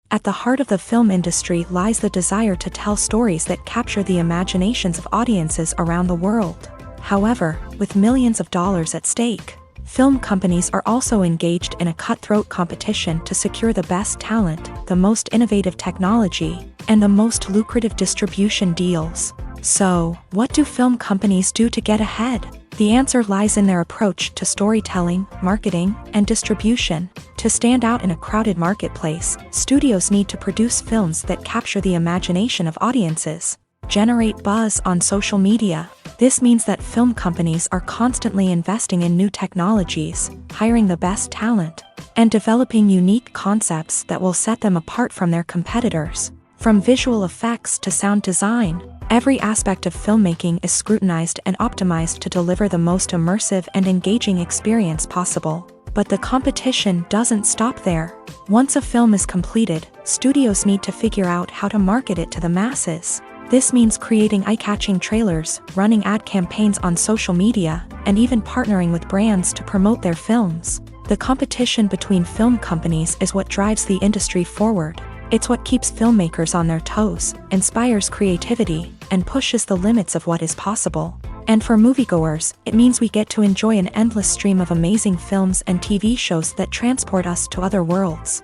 At the heart of the film industry lies the desire to tell stories that capture the imaginations of audiences around the world. However, with millions of dollars at stake, film companies are also engaged in a cutthroat competition to secure the best talent, the most innovative technology, and the most lucrative distribution deals. So, what do film companies do to get ahead? The answer lies in their approach to storytelling, marketing, and distribution. To stand out in a crowded marketplace, studios need to produce films that capture the imagination of audiences, generate buzz on social media. This means that film companies are constantly investing in new technologies, hiring the best talent, and developing unique concepts that will set them apart from their competitors. From visual effects to sound design, every aspect of filmmaking is scrutinized and optimized to deliver the most immersive and engaging experience possible. But the competition doesn't stop there. Once a film is completed, studios need to figure out how to market it to the masses. This means creating eye-catching trailers, running ad campaigns on social media, and even partnering with brands to promote their films. The competition between film companies is what drives the industry forward. It's what keeps filmmakers on their toes, inspires creativity, and pushes the limits of what is possible. And for moviegoers, it means we get to enjoy an endless stream of amazing films and TV shows that transport us to other worlds.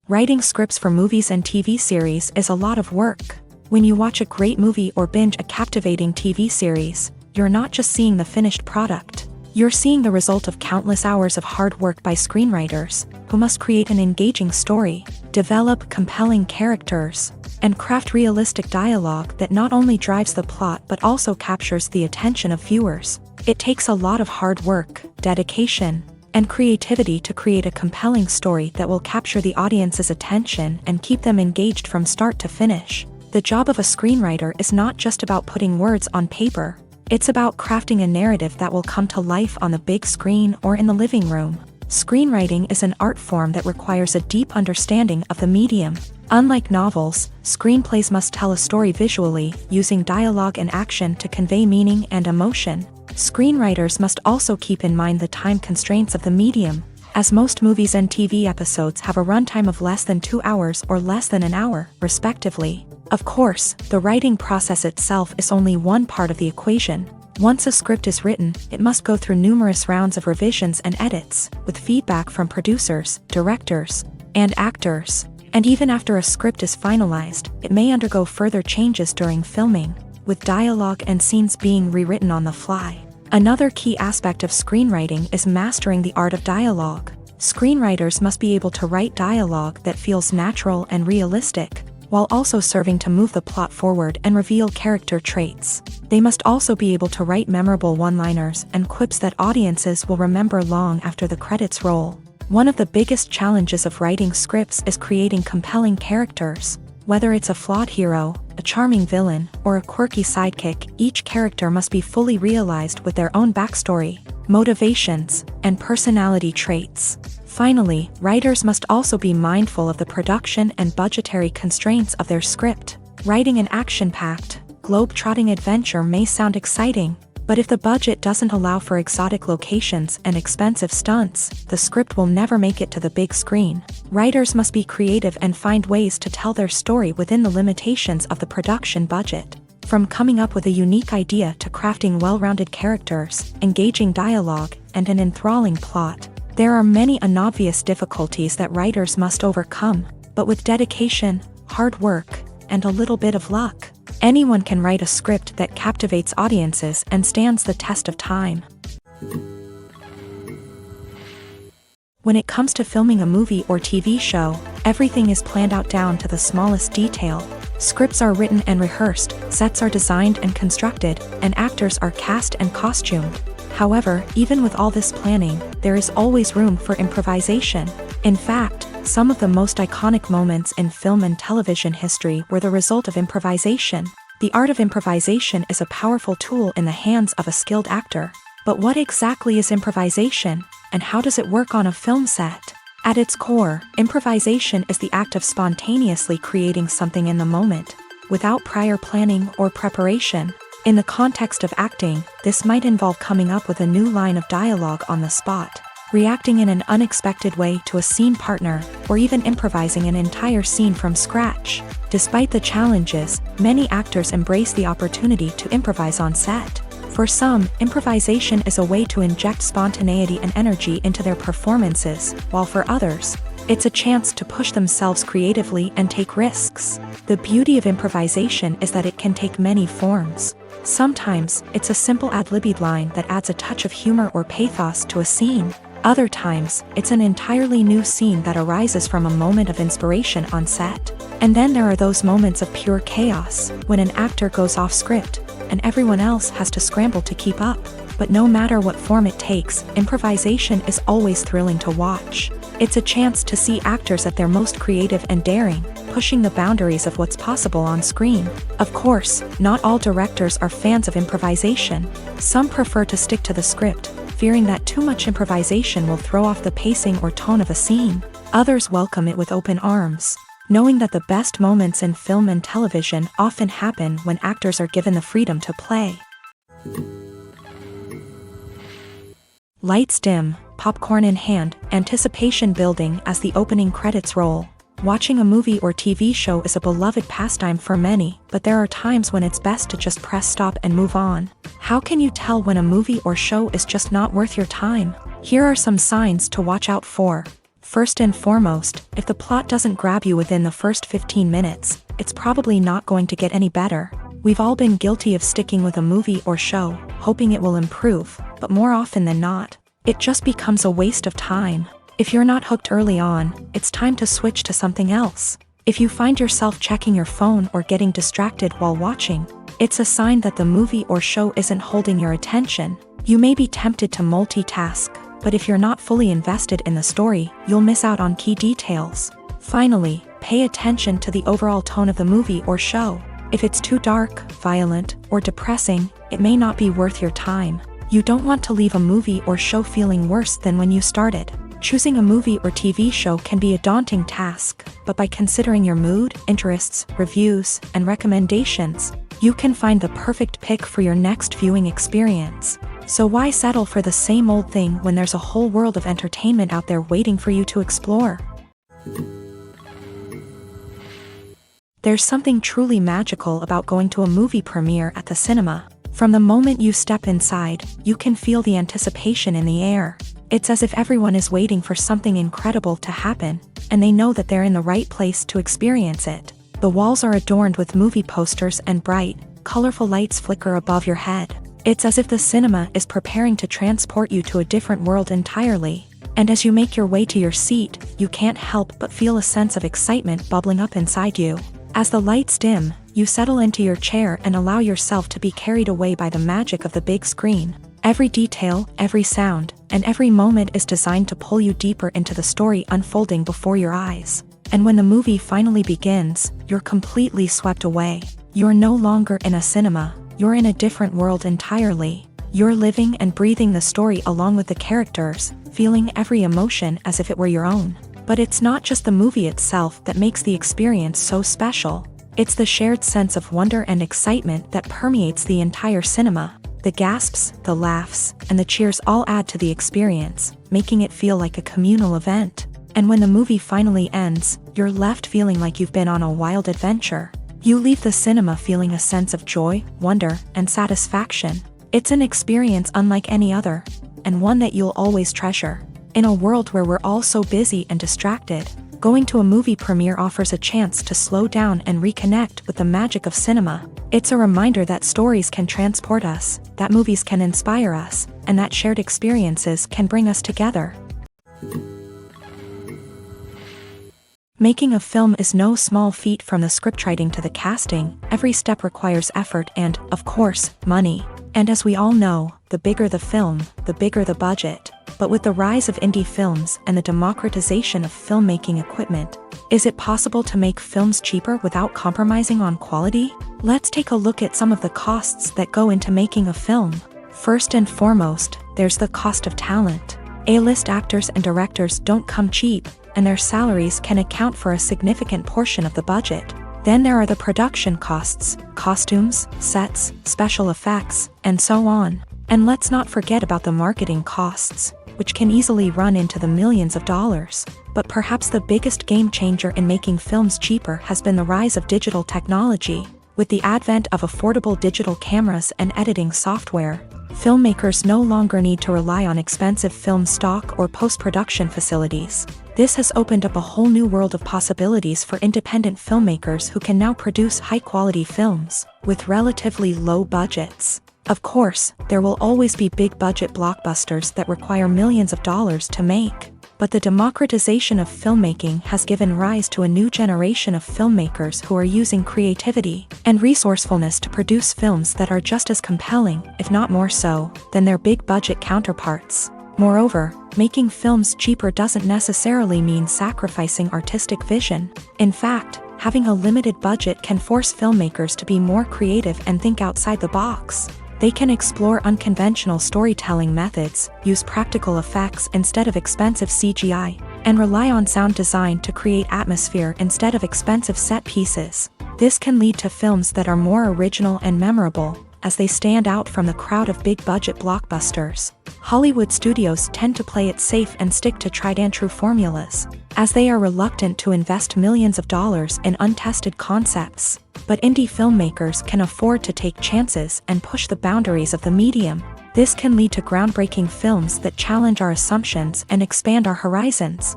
Writing scripts for movies and TV series is a lot of work. When you watch a great movie or binge a captivating TV series, you're not just seeing the finished product. You're seeing the result of countless hours of hard work by screenwriters, who must create an engaging story, develop compelling characters, and craft realistic dialogue that not only drives the plot but also captures the attention of viewers. It takes a lot of hard work, dedication, and creativity to create a compelling story that will capture the audience's attention and keep them engaged from start to finish. The job of a screenwriter is not just about putting words on paper. It's about crafting a narrative that will come to life on the big screen or in the living room. Screenwriting is an art form that requires a deep understanding of the medium. Unlike novels, screenplays must tell a story visually, using dialogue and action to convey meaning and emotion. Screenwriters must also keep in mind the time constraints of the medium, as most movies and TV episodes have a runtime of less than 2 hours or less than an hour, respectively. Of course, the writing process itself is only one part of the equation. Once a script is written, it must go through numerous rounds of revisions and edits, with feedback from producers, directors, and actors. And even after a script is finalized, it may undergo further changes during filming, with dialogue and scenes being rewritten on the fly. Another key aspect of screenwriting is mastering the art of dialogue. Screenwriters must be able to write dialogue that feels natural and realistic, while also serving to move the plot forward and reveal character traits. They must also be able to write memorable one-liners and quips that audiences will remember long after the credits roll. One of the biggest challenges of writing scripts is creating compelling characters. Whether it's a flawed hero, a charming villain, or a quirky sidekick, each character must be fully realized with their own backstory, motivations, and personality traits. Finally, writers must also be mindful of the production and budgetary constraints of their script. Writing an action-packed, globe-trotting adventure may sound exciting, but if the budget doesn't allow for exotic locations and expensive stunts, the script will never make it to the big screen. Writers must be creative and find ways to tell their story within the limitations of the production budget. From coming up with a unique idea to crafting well-rounded characters, engaging dialogue, and an enthralling plot, there are many unobvious difficulties that writers must overcome, but with dedication, hard work, and a little bit of luck, anyone can write a script that captivates audiences and stands the test of time. When it comes to filming a movie or TV show, everything is planned out down to the smallest detail. Scripts are written and rehearsed, sets are designed and constructed, and actors are cast and costumed. However, even with all this planning, there is always room for improvisation. In fact, some of the most iconic moments in film and television history were the result of improvisation. The art of improvisation is a powerful tool in the hands of a skilled actor. But what exactly is improvisation, and how does it work on a film set? At its core, improvisation is the act of spontaneously creating something in the moment, without prior planning or preparation. In the context of acting, this might involve coming up with a new line of dialogue on the spot, reacting in an unexpected way to a scene partner, or even improvising an entire scene from scratch. Despite the challenges, many actors embrace the opportunity to improvise on set. For some, improvisation is a way to inject spontaneity and energy into their performances, while for others, it's a chance to push themselves creatively and take risks. The beauty of improvisation is that it can take many forms. Sometimes, it's a simple ad-libbed line that adds a touch of humor or pathos to a scene. Other times, it's an entirely new scene that arises from a moment of inspiration on set. And then there are those moments of pure chaos, when an actor goes off script, and everyone else has to scramble to keep up. But no matter what form it takes, improvisation is always thrilling to watch. It's a chance to see actors at their most creative and daring, pushing the boundaries of what's possible on screen. Of course, not all directors are fans of improvisation. Some prefer to stick to the script, fearing that too much improvisation will throw off the pacing or tone of a scene. Others welcome it with open arms, knowing that the best moments in film and television often happen when actors are given the freedom to play. Lights dim, popcorn in hand, anticipation building as the opening credits roll. Watching a movie or TV show is a beloved pastime for many, but there are times when it's best to just press stop and move on. How can you tell when a movie or show is just not worth your time? Here are some signs to watch out for. First and foremost, if the plot doesn't grab you within the first 15 minutes, it's probably not going to get any better. We've all been guilty of sticking with a movie or show, hoping it will improve, but more often than not, it just becomes a waste of time. If you're not hooked early on, it's time to switch to something else. If you find yourself checking your phone or getting distracted while watching, it's a sign that the movie or show isn't holding your attention. You may be tempted to multitask, but if you're not fully invested in the story, you'll miss out on key details. Finally, pay attention to the overall tone of the movie or show. If it's too dark, violent, or depressing, it may not be worth your time. You don't want to leave a movie or show feeling worse than when you started. Choosing a movie or TV show can be a daunting task, but by considering your mood, interests, reviews, and recommendations, you can find the perfect pick for your next viewing experience. So why settle for the same old thing when there's a whole world of entertainment out there waiting for you to explore? There's something truly magical about going to a movie premiere at the cinema. From the moment you step inside, you can feel the anticipation in the air. It's as if everyone is waiting for something incredible to happen, and they know that they're in the right place to experience it. The walls are adorned with movie posters and bright, colorful lights flicker above your head. It's as if the cinema is preparing to transport you to a different world entirely. And as you make your way to your seat, you can't help but feel a sense of excitement bubbling up inside you. As the lights dim, you settle into your chair and allow yourself to be carried away by the magic of the big screen. Every detail, every sound, and every moment is designed to pull you deeper into the story unfolding before your eyes. And when the movie finally begins, you're completely swept away. You're no longer in a cinema, you're in a different world entirely. You're living and breathing the story along with the characters, feeling every emotion as if it were your own. But it's not just the movie itself that makes the experience so special. It's the shared sense of wonder and excitement that permeates the entire cinema. The gasps, the laughs, and the cheers all add to the experience, making it feel like a communal event. And when the movie finally ends, you're left feeling like you've been on a wild adventure. You leave the cinema feeling a sense of joy, wonder, and satisfaction. It's an experience unlike any other, and one that you'll always treasure. In a world where we're all so busy and distracted, going to a movie premiere offers a chance to slow down and reconnect with the magic of cinema. It's a reminder that stories can transport us, that movies can inspire us, and that shared experiences can bring us together. Making a film is no small feat. From the scriptwriting to the casting, every step requires effort and, of course, money. And as we all know, the bigger the film, the bigger the budget. But with the rise of indie films and the democratization of filmmaking equipment, is it possible to make films cheaper without compromising on quality? Let's take a look at some of the costs that go into making a film. First and foremost, there's the cost of talent. A-list actors and directors don't come cheap, and their salaries can account for a significant portion of the budget. Then there are the production costs, costumes, sets, special effects, and so on. And let's not forget about the marketing costs, which can easily run into the millions of dollars. But perhaps the biggest game changer in making films cheaper has been the rise of digital technology. With the advent of affordable digital cameras and editing software, filmmakers no longer need to rely on expensive film stock or post-production facilities. This has opened up a whole new world of possibilities for independent filmmakers who can now produce high-quality films with relatively low budgets. Of course, there will always be big-budget blockbusters that require millions of dollars to make. But the democratization of filmmaking has given rise to a new generation of filmmakers who are using creativity and resourcefulness to produce films that are just as compelling, if not more so, than their big-budget counterparts. Moreover, making films cheaper doesn't necessarily mean sacrificing artistic vision. In fact, having a limited budget can force filmmakers to be more creative and think outside the box. They can explore unconventional storytelling methods, use practical effects instead of expensive CGI, and rely on sound design to create atmosphere instead of expensive set pieces. This can lead to films that are more original and memorable, as they stand out from the crowd of big-budget blockbusters. Hollywood studios tend to play it safe and stick to tried-and-true formulas, as they are reluctant to invest millions of dollars in untested concepts. But indie filmmakers can afford to take chances and push the boundaries of the medium. This can lead to groundbreaking films that challenge our assumptions and expand our horizons.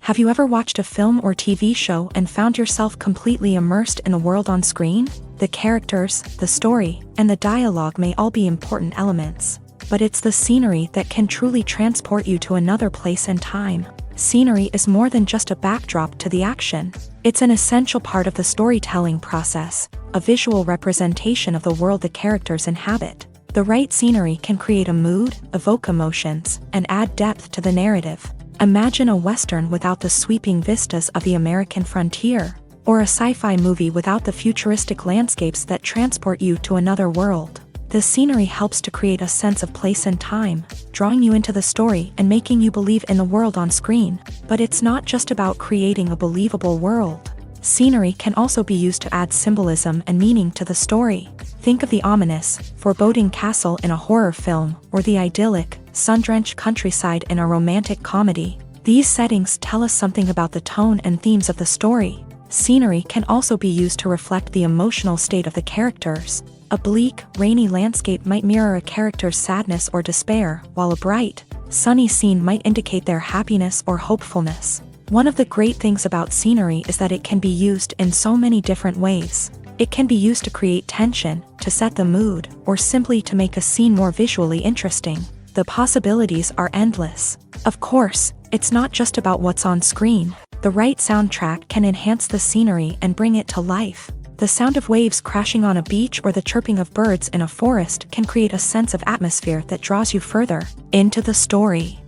Have you ever watched a film or TV show and found yourself completely immersed in the world on screen? The characters, the story, and the dialogue may all be important elements, but it's the scenery that can truly transport you to another place and time. Scenery is more than just a backdrop to the action. It's an essential part of the storytelling process, a visual representation of the world the characters inhabit. The right scenery can create a mood, evoke emotions, and add depth to the narrative. Imagine a Western without the sweeping vistas of the American frontier, or a sci-fi movie without the futuristic landscapes that transport you to another world. The scenery helps to create a sense of place and time, drawing you into the story and making you believe in the world on screen. But it's not just about creating a believable world. Scenery can also be used to add symbolism and meaning to the story. Think of the ominous, foreboding castle in a horror film, or the idyllic, sun-drenched countryside in a romantic comedy. These settings tell us something about the tone and themes of the story. Scenery can also be used to reflect the emotional state of the characters. A bleak, rainy landscape might mirror a character's sadness or despair, while a bright, sunny scene might indicate their happiness or hopefulness. One of the great things about scenery is that it can be used in so many different ways. It can be used to create tension, to set the mood, or simply to make a scene more visually interesting. The possibilities are endless. Of course, it's not just about what's on screen. The right soundtrack can enhance the scenery and bring it to life. The sound of waves crashing on a beach or the chirping of birds in a forest can create a sense of atmosphere that draws you further into the story.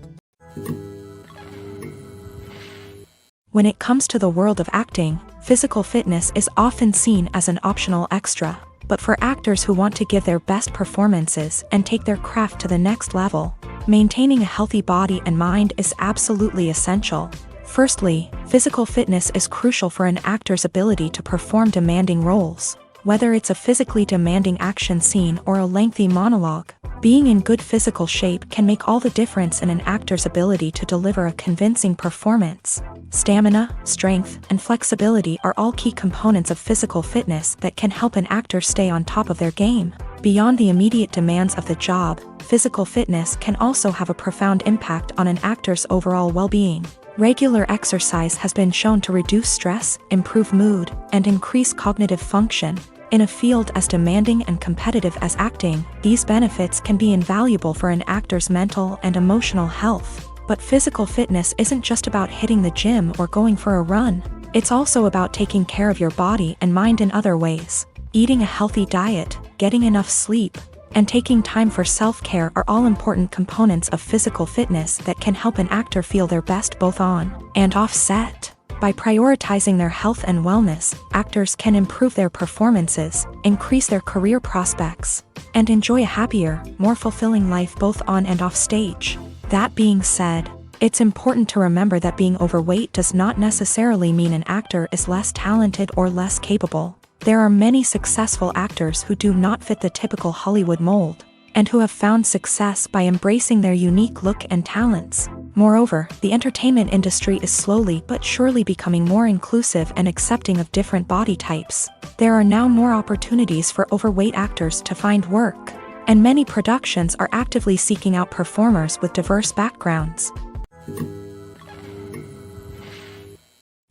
When it comes to the world of acting, physical fitness is often seen as an optional extra. But for actors who want to give their best performances and take their craft to the next level, maintaining a healthy body and mind is absolutely essential. Firstly, physical fitness is crucial for an actor's ability to perform demanding roles. Whether it's a physically demanding action scene or a lengthy monologue, being in good physical shape can make all the difference in an actor's ability to deliver a convincing performance. Stamina, strength, and flexibility are all key components of physical fitness that can help an actor stay on top of their game. Beyond the immediate demands of the job, physical fitness can also have a profound impact on an actor's overall well-being. Regular exercise has been shown to reduce stress, improve mood, and increase cognitive function. In a field as demanding and competitive as acting, these benefits can be invaluable for an actor's mental and emotional health. But physical fitness isn't just about hitting the gym or going for a run. It's also about taking care of your body and mind in other ways. Eating a healthy diet, getting enough sleep, and taking time for self-care are all important components of physical fitness that can help an actor feel their best both on and off set. By prioritizing their health and wellness, actors can improve their performances, increase their career prospects, and enjoy a happier, more fulfilling life both on and off stage. That being said, it's important to remember that being overweight does not necessarily mean an actor is less talented or less capable. There are many successful actors who do not fit the typical Hollywood mold, and who have found success by embracing their unique look and talents. Moreover, the entertainment industry is slowly but surely becoming more inclusive and accepting of different body types. There are now more opportunities for overweight actors to find work, and many productions are actively seeking out performers with diverse backgrounds.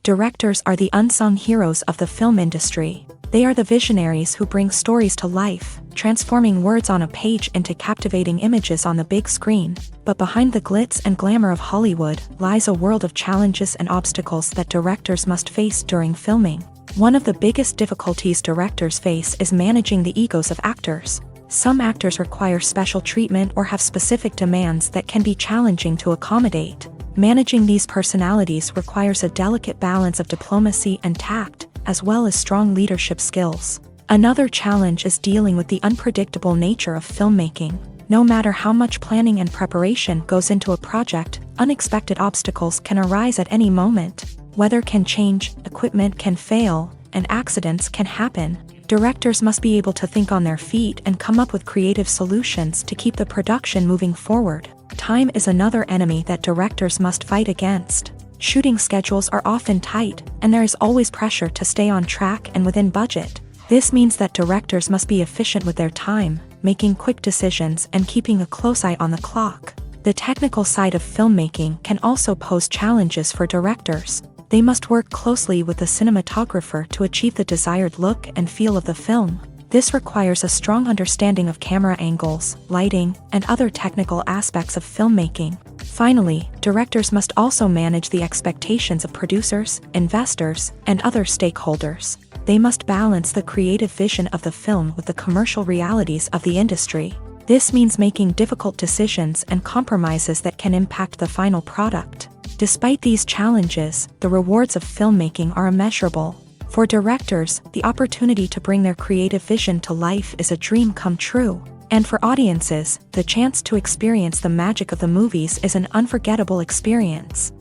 Directors are the unsung heroes of the film industry. They are the visionaries who bring stories to life, transforming words on a page into captivating images on the big screen. But behind the glitz and glamour of Hollywood lies a world of challenges and obstacles that directors must face during filming. One of the biggest difficulties directors face is managing the egos of actors. Some actors require special treatment or have specific demands that can be challenging to accommodate. Managing these personalities requires a delicate balance of diplomacy and tact, as well as strong leadership skills. Another challenge is dealing with the unpredictable nature of filmmaking. No matter how much planning and preparation goes into a project, unexpected obstacles can arise at any moment. Weather can change, equipment can fail, and accidents can happen. Directors must be able to think on their feet and come up with creative solutions to keep the production moving forward. Time is another enemy that directors must fight against. Shooting schedules are often tight, and there is always pressure to stay on track and within budget. This means that directors must be efficient with their time, making quick decisions and keeping a close eye on the clock. The technical side of filmmaking can also pose challenges for directors. They must work closely with the cinematographer to achieve the desired look and feel of the film. This requires a strong understanding of camera angles, lighting, and other technical aspects of filmmaking. Finally, directors must also manage the expectations of producers, investors, and other stakeholders. They must balance the creative vision of the film with the commercial realities of the industry. This means making difficult decisions and compromises that can impact the final product. Despite these challenges, the rewards of filmmaking are immeasurable. For directors, the opportunity to bring their creative vision to life is a dream come true. And for audiences, the chance to experience the magic of the movies is an unforgettable experience.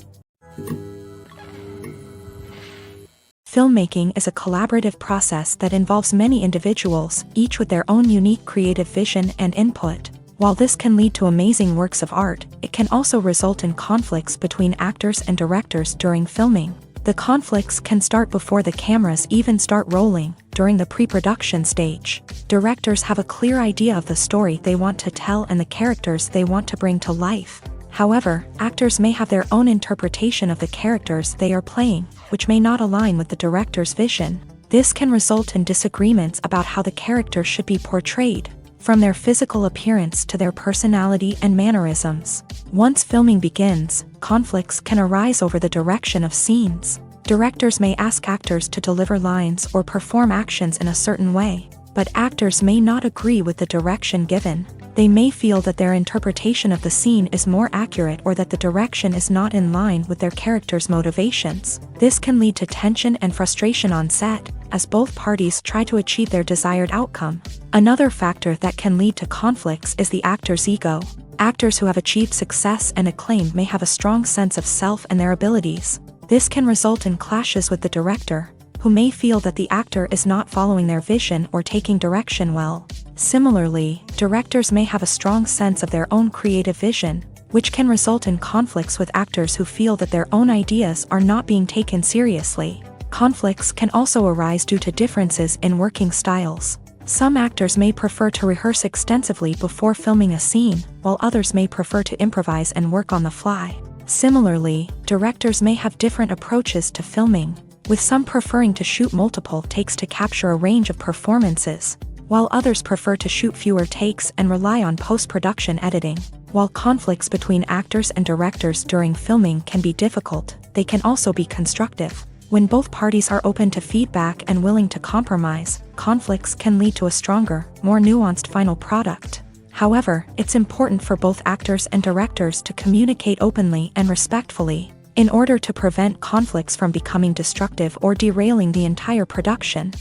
Filmmaking is a collaborative process that involves many individuals, each with their own unique creative vision and input. While this can lead to amazing works of art, it can also result in conflicts between actors and directors during filming. The conflicts can start before the cameras even start rolling, during the pre-production stage. Directors have a clear idea of the story they want to tell and the characters they want to bring to life. However, actors may have their own interpretation of the characters they are playing, which may not align with the director's vision. This can result in disagreements about how the character should be portrayed, from their physical appearance to their personality and mannerisms. Once filming begins, conflicts can arise over the direction of scenes. Directors may ask actors to deliver lines or perform actions in a certain way, but actors may not agree with the direction given. They may feel that their interpretation of the scene is more accurate or that the direction is not in line with their character's motivations. This can lead to tension and frustration on set, as both parties try to achieve their desired outcome. Another factor that can lead to conflicts is the actor's ego. Actors who have achieved success and acclaim may have a strong sense of self and their abilities. This can result in clashes with the director, who may feel that the actor is not following their vision or taking direction well. Similarly, directors may have a strong sense of their own creative vision, which can result in conflicts with actors who feel that their own ideas are not being taken seriously. Conflicts can also arise due to differences in working styles. Some actors may prefer to rehearse extensively before filming a scene, while others may prefer to improvise and work on the fly. Similarly, directors may have different approaches to filming, with some preferring to shoot multiple takes to capture a range of performances, while others prefer to shoot fewer takes and rely on post-production editing. While conflicts between actors and directors during filming can be difficult, they can also be constructive. When both parties are open to feedback and willing to compromise, conflicts can lead to a stronger, more nuanced final product. However, it's important for both actors and directors to communicate openly and respectfully, in order to prevent conflicts from becoming destructive or derailing the entire production.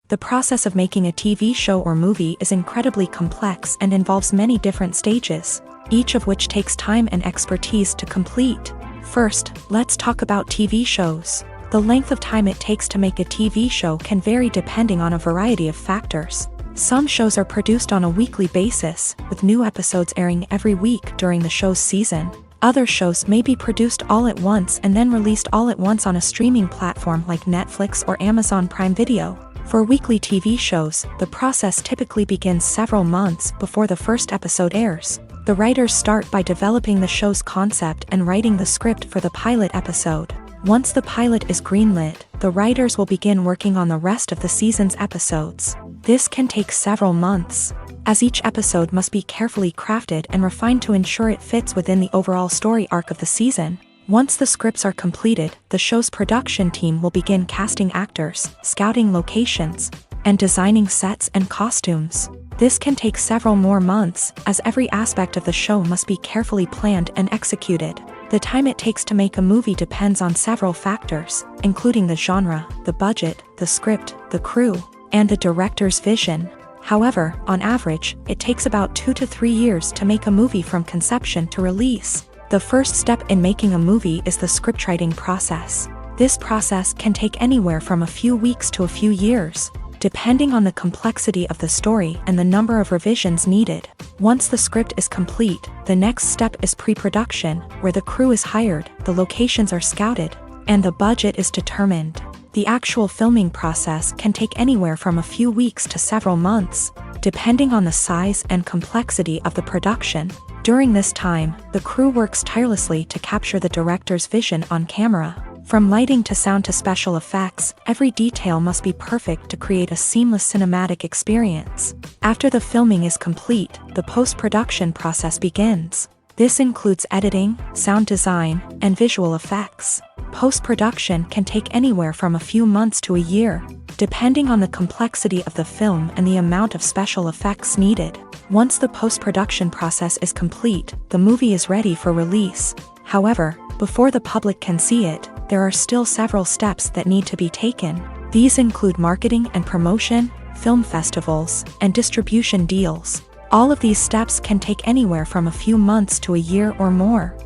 The process of making a TV show or movie is incredibly complex and involves many different stages, each of which takes time and expertise to complete. First, let's talk about TV shows. The length of time it takes to make a TV show can vary depending on a variety of factors. Some shows are produced on a weekly basis, with new episodes airing every week during the show's season. Other shows may be produced all at once and then released all at once on a streaming platform like Netflix or Amazon Prime Video. For weekly TV shows, the process typically begins several months before the first episode airs. The writers start by developing the show's concept and writing the script for the pilot episode. Once the pilot is greenlit, the writers will begin working on the rest of the season's episodes. This can take several months, as each episode must be carefully crafted and refined to ensure it fits within the overall story arc of the season. Once the scripts are completed, the show's production team will begin casting actors, scouting locations, and designing sets and costumes. This can take several more months, as every aspect of the show must be carefully planned and executed. The time it takes to make a movie depends on several factors, including the genre, the budget, the script, the crew, and the director's vision. However, on average, it takes about 2 to 3 years to make a movie from conception to release. The first step in making a movie is the scriptwriting process. This process can take anywhere from a few weeks to a few years, depending on the complexity of the story and the number of revisions needed. Once the script is complete, the next step is pre-production, where the crew is hired, the locations are scouted, and the budget is determined. The actual filming process can take anywhere from a few weeks to several months, depending on the size and complexity of the production. During this time, the crew works tirelessly to capture the director's vision on camera. From lighting to sound to special effects, every detail must be perfect to create a seamless cinematic experience. After the filming is complete, the post-production process begins. This includes editing, sound design, and visual effects. Post-production can take anywhere from a few months to a year, depending on the complexity of the film and the amount of special effects needed. Once the post-production process is complete, the movie is ready for release. However, before the public can see it, there are still several steps that need to be taken. These include marketing and promotion, film festivals, and distribution deals. All of these steps can take anywhere from a few months to a year or more.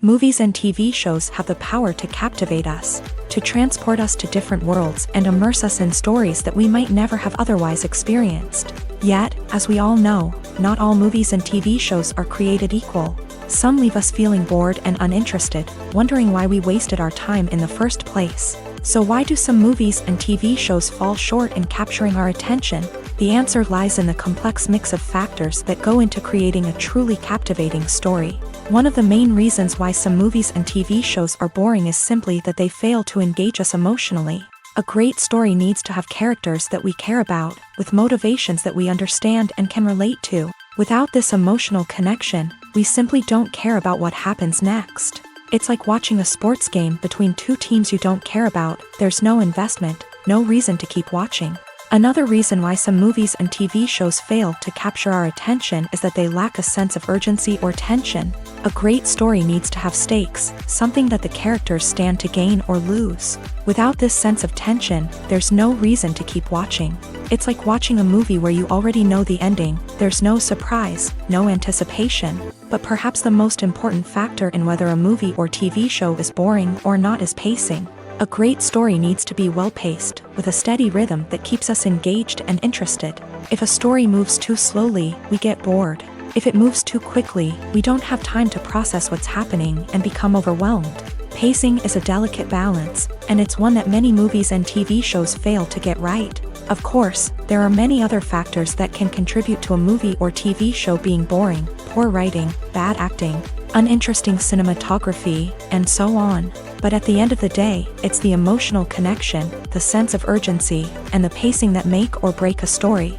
Movies and TV shows have the power to captivate us, to transport us to different worlds and immerse us in stories that we might never have otherwise experienced. Yet, as we all know, not all movies and TV shows are created equal. Some leave us feeling bored and uninterested, wondering why we wasted our time in the first place. So why do some movies and TV shows fall short in capturing our attention? The answer lies in the complex mix of factors that go into creating a truly captivating story. One of the main reasons why some movies and TV shows are boring is simply that they fail to engage us emotionally. A great story needs to have characters that we care about, with motivations that we understand and can relate to. Without this emotional connection, we simply don't care about what happens next. It's like watching a sports game between two teams you don't care about. There's no investment, no reason to keep watching. Another reason why some movies and TV shows fail to capture our attention is that they lack a sense of urgency or tension. A great story needs to have stakes, something that the characters stand to gain or lose. Without this sense of tension, there's no reason to keep watching. It's like watching a movie where you already know the ending. There's no surprise, no anticipation. But perhaps the most important factor in whether a movie or TV show is boring or not is pacing. A great story needs to be well-paced, with a steady rhythm that keeps us engaged and interested. If a story moves too slowly, we get bored. If it moves too quickly, we don't have time to process what's happening and become overwhelmed. Pacing is a delicate balance, and it's one that many movies and TV shows fail to get right. Of course, there are many other factors that can contribute to a movie or TV show being boring: poor writing, bad acting, uninteresting cinematography, and so on. But at the end of the day, it's the emotional connection, the sense of urgency, and the pacing that make or break a story.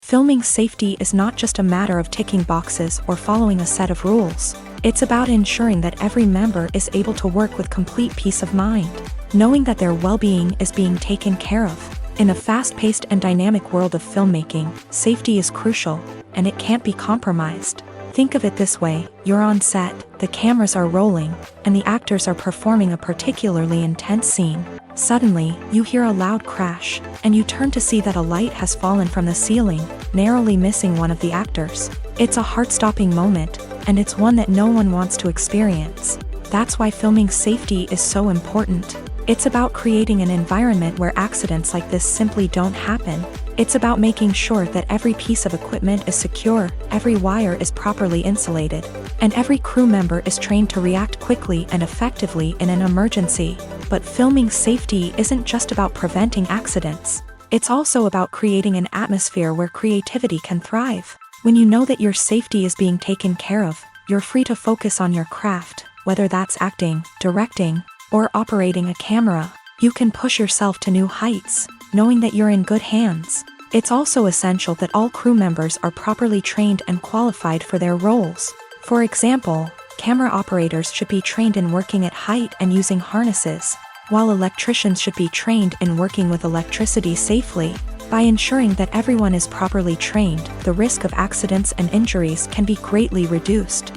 Filming safety is not just a matter of ticking boxes or following a set of rules. It's about ensuring that every member is able to work with complete peace of mind, knowing that their well-being is being taken care of. In a fast-paced and dynamic world of filmmaking, safety is crucial, and it can't be compromised. Think of it this way: you're on set, the cameras are rolling, and the actors are performing a particularly intense scene. Suddenly, you hear a loud crash, and you turn to see that a light has fallen from the ceiling, narrowly missing one of the actors. It's a heart-stopping moment, and it's one that no one wants to experience. That's why filming safety is so important. It's about creating an environment where accidents like this simply don't happen. It's about making sure that every piece of equipment is secure, every wire is properly insulated, and every crew member is trained to react quickly and effectively in an emergency. But filming safety isn't just about preventing accidents. It's also about creating an atmosphere where creativity can thrive. When you know that your safety is being taken care of, you're free to focus on your craft, whether that's acting, directing, or operating a camera. You can push yourself to new heights, knowing that you're in good hands. It's also essential that all crew members are properly trained and qualified for their roles. For example, camera operators should be trained in working at height and using harnesses, while electricians should be trained in working with electricity safely. By ensuring that everyone is properly trained, the risk of accidents and injuries can be greatly reduced.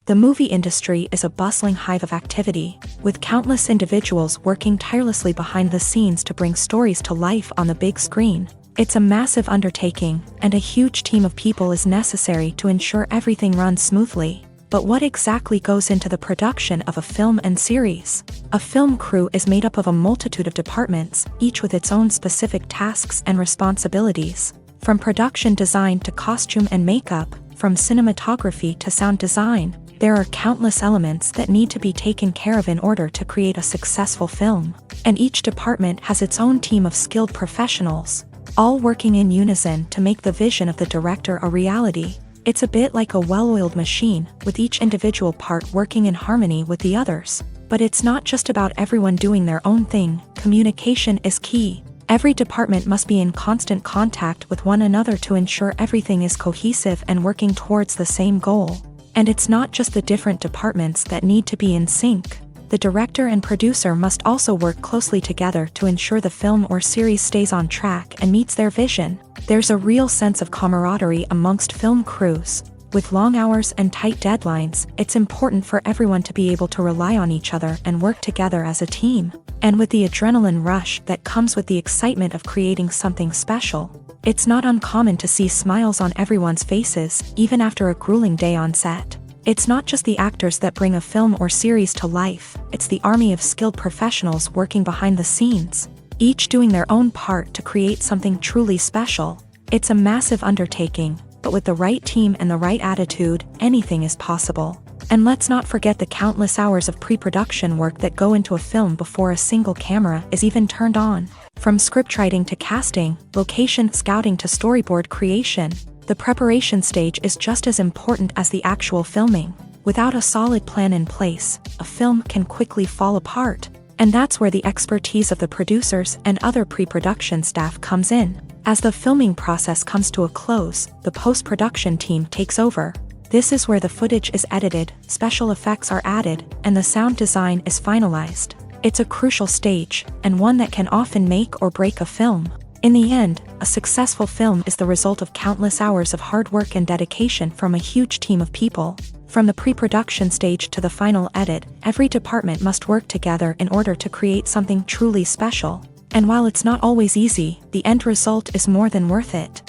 The movie industry is a bustling hive of activity, with countless individuals working tirelessly behind the scenes to bring stories to life on the big screen. It's a massive undertaking, and a huge team of people is necessary to ensure everything runs smoothly. But what exactly goes into the production of a film and series? A film crew is made up of a multitude of departments, each with its own specific tasks and responsibilities. From production design to costume and makeup, from cinematography to sound design, there are countless elements that need to be taken care of in order to create a successful film. And each department has its own team of skilled professionals, all working in unison to make the vision of the director a reality. It's a bit like a well-oiled machine, with each individual part working in harmony with the others. But it's not just about everyone doing their own thing. Communication is key. Every department must be in constant contact with one another to ensure everything is cohesive and working towards the same goal. And it's not just the different departments that need to be in sync. The director and producer must also work closely together to ensure the film or series stays on track and meets their vision. There's a real sense of camaraderie amongst film crews. With long hours and tight deadlines, it's important for everyone to be able to rely on each other and work together as a team. And with the adrenaline rush that comes with the excitement of creating something special, it's not uncommon to see smiles on everyone's faces, even after a grueling day on set. It's not just the actors that bring a film or series to life, it's the army of skilled professionals working behind the scenes. each doing their own part to create something truly special. It's a massive undertaking, but with the right team and the right attitude, anything is possible. And let's not forget the countless hours of pre-production work that go into a film before a single camera is even turned on. From scriptwriting to casting, location scouting to storyboard creation, the preparation stage is just as important as the actual filming. Without a solid plan in place, a film can quickly fall apart. And that's where the expertise of the producers and other pre-production staff comes in. As the filming process comes to a close, the post-production team takes over. This is where the footage is edited, special effects are added, and the sound design is finalized. It's a crucial stage, and one that can often make or break a film. In the end, a successful film is the result of countless hours of hard work and dedication from a huge team of people. From the pre-production stage to the final edit, every department must work together in order to create something truly special. And while it's not always easy, the end result is more than worth it.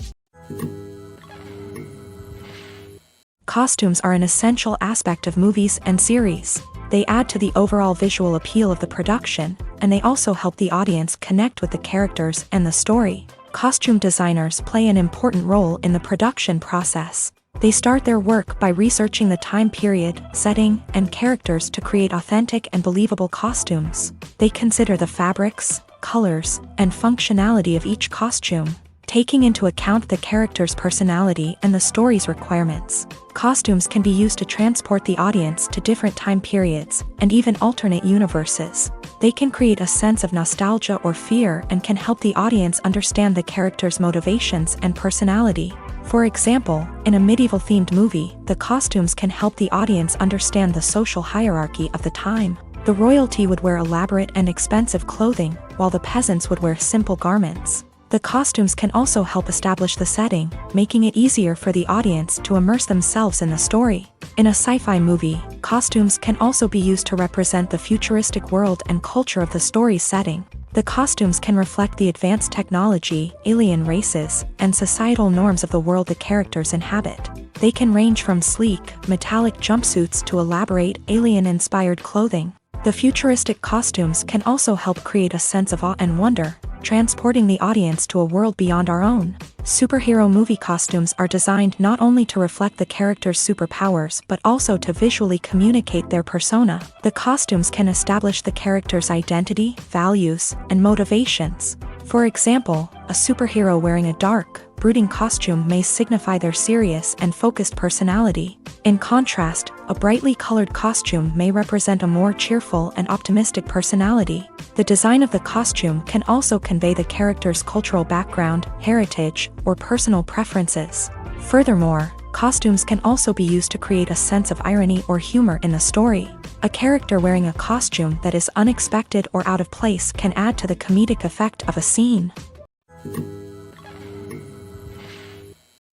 Costumes are an essential aspect of movies and series. They add to the overall visual appeal of the production, and they also help the audience connect with the characters and the story. Costume designers play an important role in the production process. They start their work by researching the time period, setting, and characters to create authentic and believable costumes. They consider the fabrics, colors, and functionality of each costume, taking into account the character's personality and the story's requirements. Costumes can be used to transport the audience to different time periods, and even alternate universes. They can create a sense of nostalgia or fear and can help the audience understand the character's motivations and personality. For example, in a medieval-themed movie, the costumes can help the audience understand the social hierarchy of the time. The royalty would wear elaborate and expensive clothing, while the peasants would wear simple garments. The costumes can also help establish the setting, making it easier for the audience to immerse themselves in the story. In a sci-fi movie, costumes can also be used to represent the futuristic world and culture of the story's setting. The costumes can reflect the advanced technology, alien races, and societal norms of the world the characters inhabit. They can range from sleek, metallic jumpsuits to elaborate, alien-inspired clothing. The futuristic costumes can also help create a sense of awe and wonder, transporting the audience to a world beyond our own. Superhero movie costumes are designed not only to reflect the character's superpowers but also to visually communicate their persona. The costumes can establish the character's identity, values, and motivations. For example, a superhero wearing a dark, brooding costume may signify their serious and focused personality. In contrast, a brightly colored costume may represent a more cheerful and optimistic personality. The design of the costume can also convey the character's cultural background, heritage, or personal preferences. Furthermore, costumes can also be used to create a sense of irony or humor in the story. A character wearing a costume that is unexpected or out of place can add to the comedic effect of a scene.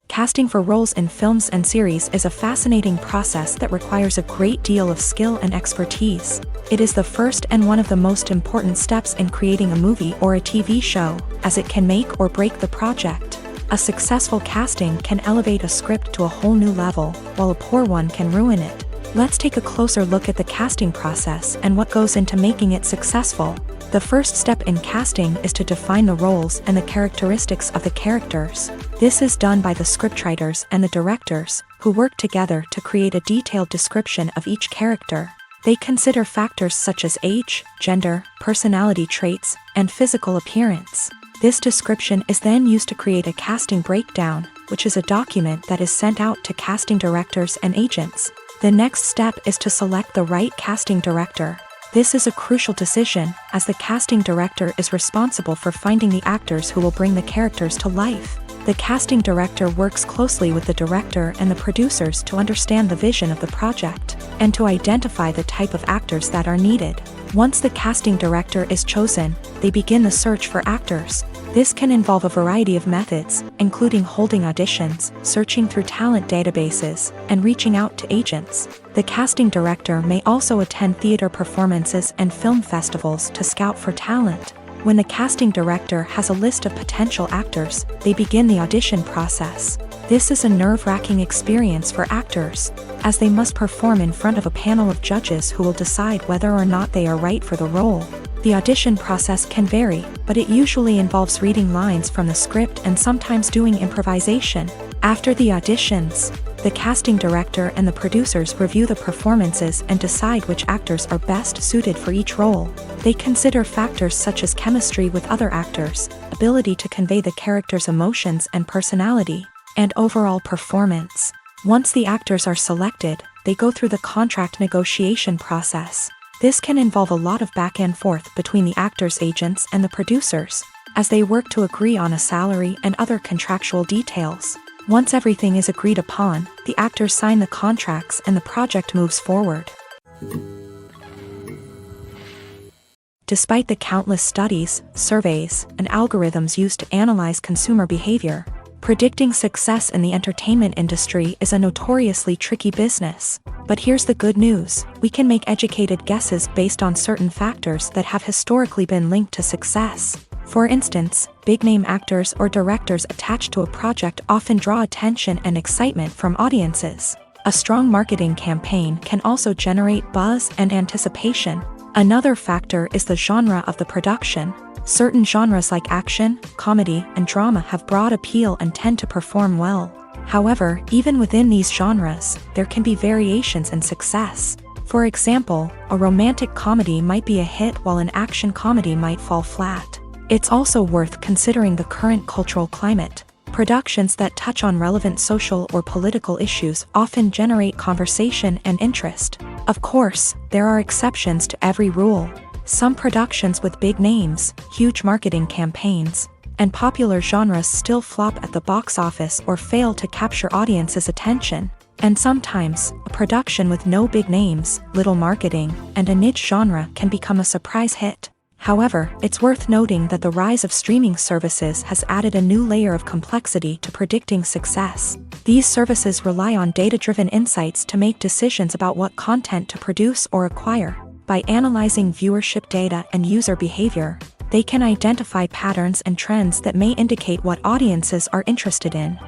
Casting for roles in films and series is a fascinating process that requires a great deal of skill and expertise. It is the first and one of the most important steps in creating a movie or a TV show, as it can make or break the project. A successful casting can elevate a script to a whole new level, while a poor one can ruin it. Let's take a closer look at the casting process and what goes into making it successful. The first step in casting is to define the roles and the characteristics of the characters. This is done by the scriptwriters and the directors, who work together to create a detailed description of each character. They consider factors such as age, gender, personality traits, and physical appearance. This description is then used to create a casting breakdown, which is a document that is sent out to casting directors and agents. The next step is to select the right casting director. This is a crucial decision, as the casting director is responsible for finding the actors who will bring the characters to life. The casting director works closely with the director and the producers to understand the vision of the project, and to identify the type of actors that are needed. Once the casting director is chosen, they begin the search for actors. This can involve a variety of methods, including holding auditions, searching through talent databases, and reaching out to agents. The casting director may also attend theater performances and film festivals to scout for talent. When the casting director has a list of potential actors, they begin the audition process. This is a nerve-wracking experience for actors, as they must perform in front of a panel of judges who will decide whether or not they are right for the role. The audition process can vary, but it usually involves reading lines from the script and sometimes doing improvisation. After the auditions, the casting director and the producers review the performances and decide which actors are best suited for each role. They consider factors such as chemistry with other actors, ability to convey the character's emotions and personality, and overall performance. Once the actors are selected, they go through the contract negotiation process. This can involve a lot of back and forth between the actors' agents and the producers, as they work to agree on a salary and other contractual details. Once everything is agreed upon, the actors sign the contracts and the project moves forward. Despite the countless studies, surveys, and algorithms used to analyze consumer behavior, predicting success in the entertainment industry is a notoriously tricky business. But here's the good news: we can make educated guesses based on certain factors that have historically been linked to success. For instance, big-name actors or directors attached to a project often draw attention and excitement from audiences. A strong marketing campaign can also generate buzz and anticipation. Another factor is the genre of the production. Certain genres like action, comedy, and drama have broad appeal and tend to perform well. However, even within these genres, there can be variations in success. For example, a romantic comedy might be a hit while an action comedy might fall flat. It's also worth considering the current cultural climate. Productions that touch on relevant social or political issues often generate conversation and interest. Of course, there are exceptions to every rule. Some productions with big names, huge marketing campaigns, and popular genres still flop at the box office or fail to capture audiences' attention. And sometimes, a production with no big names, little marketing, and a niche genre can become a surprise hit. However, it's worth noting that the rise of streaming services has added a new layer of complexity to predicting success. These services rely on data-driven insights to make decisions about what content to produce or acquire. By analyzing viewership data and user behavior, they can identify patterns and trends that may indicate what audiences are interested in.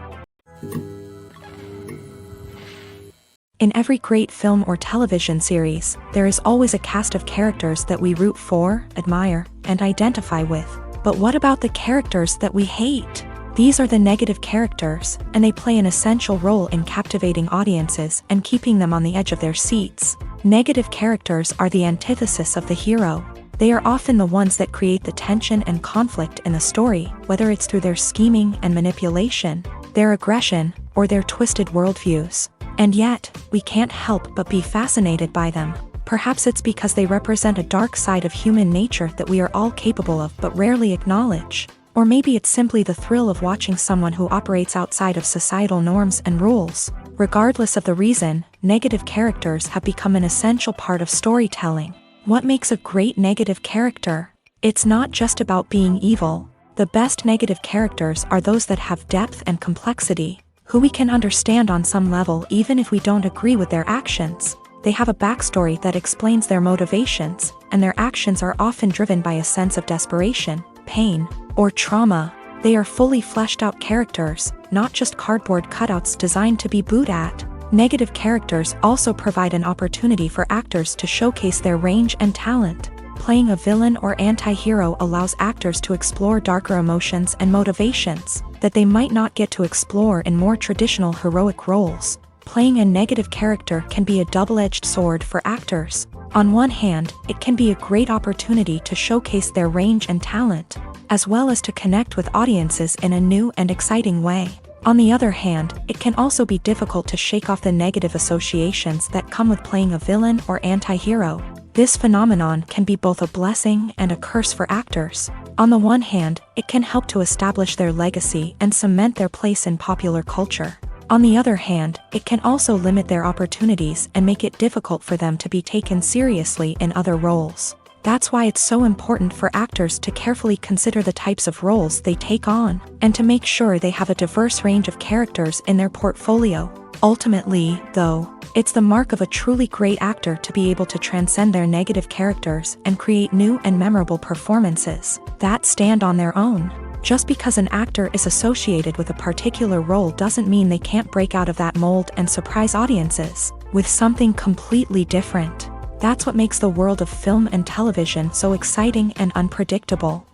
In every great film or television series, there is always a cast of characters that we root for, admire, and identify with. But what about the characters that we hate? These are the negative characters, and they play an essential role in captivating audiences and keeping them on the edge of their seats. Negative characters are the antithesis of the hero. They are often the ones that create the tension and conflict in the story, whether it's through their scheming and manipulation, their aggression, or their twisted worldviews. And yet, we can't help but be fascinated by them. Perhaps it's because they represent a dark side of human nature that we are all capable of but rarely acknowledge. Or maybe it's simply the thrill of watching someone who operates outside of societal norms and rules. Regardless of the reason, negative characters have become an essential part of storytelling. What makes a great negative character? It's not just about being evil. The best negative characters are those that have depth and complexity, who we can understand on some level even if we don't agree with their actions. They have a backstory that explains their motivations, and their actions are often driven by a sense of desperation, pain, or trauma. They are fully fleshed out characters, not just cardboard cutouts designed to be booed at. Negative characters also provide an opportunity for actors to showcase their range and talent. Playing a villain or anti-hero allows actors to explore darker emotions and motivations that they might not get to explore in more traditional heroic roles. Playing a negative character can be a double-edged sword for actors. On one hand, it can be a great opportunity to showcase their range and talent, as well as to connect with audiences in a new and exciting way. On the other hand, it can also be difficult to shake off the negative associations that come with playing a villain or anti-hero. This phenomenon can be both a blessing and a curse for actors. On the one hand, it can help to establish their legacy and cement their place in popular culture. On the other hand, it can also limit their opportunities and make it difficult for them to be taken seriously in other roles. That's why it's so important for actors to carefully consider the types of roles they take on, and to make sure they have a diverse range of characters in their portfolio. Ultimately, though, it's the mark of a truly great actor to be able to transcend their negative characters and create new and memorable performances that stand on their own. Just because an actor is associated with a particular role doesn't mean they can't break out of that mold and surprise audiences with something completely different. That's what makes the world of film and television so exciting and unpredictable.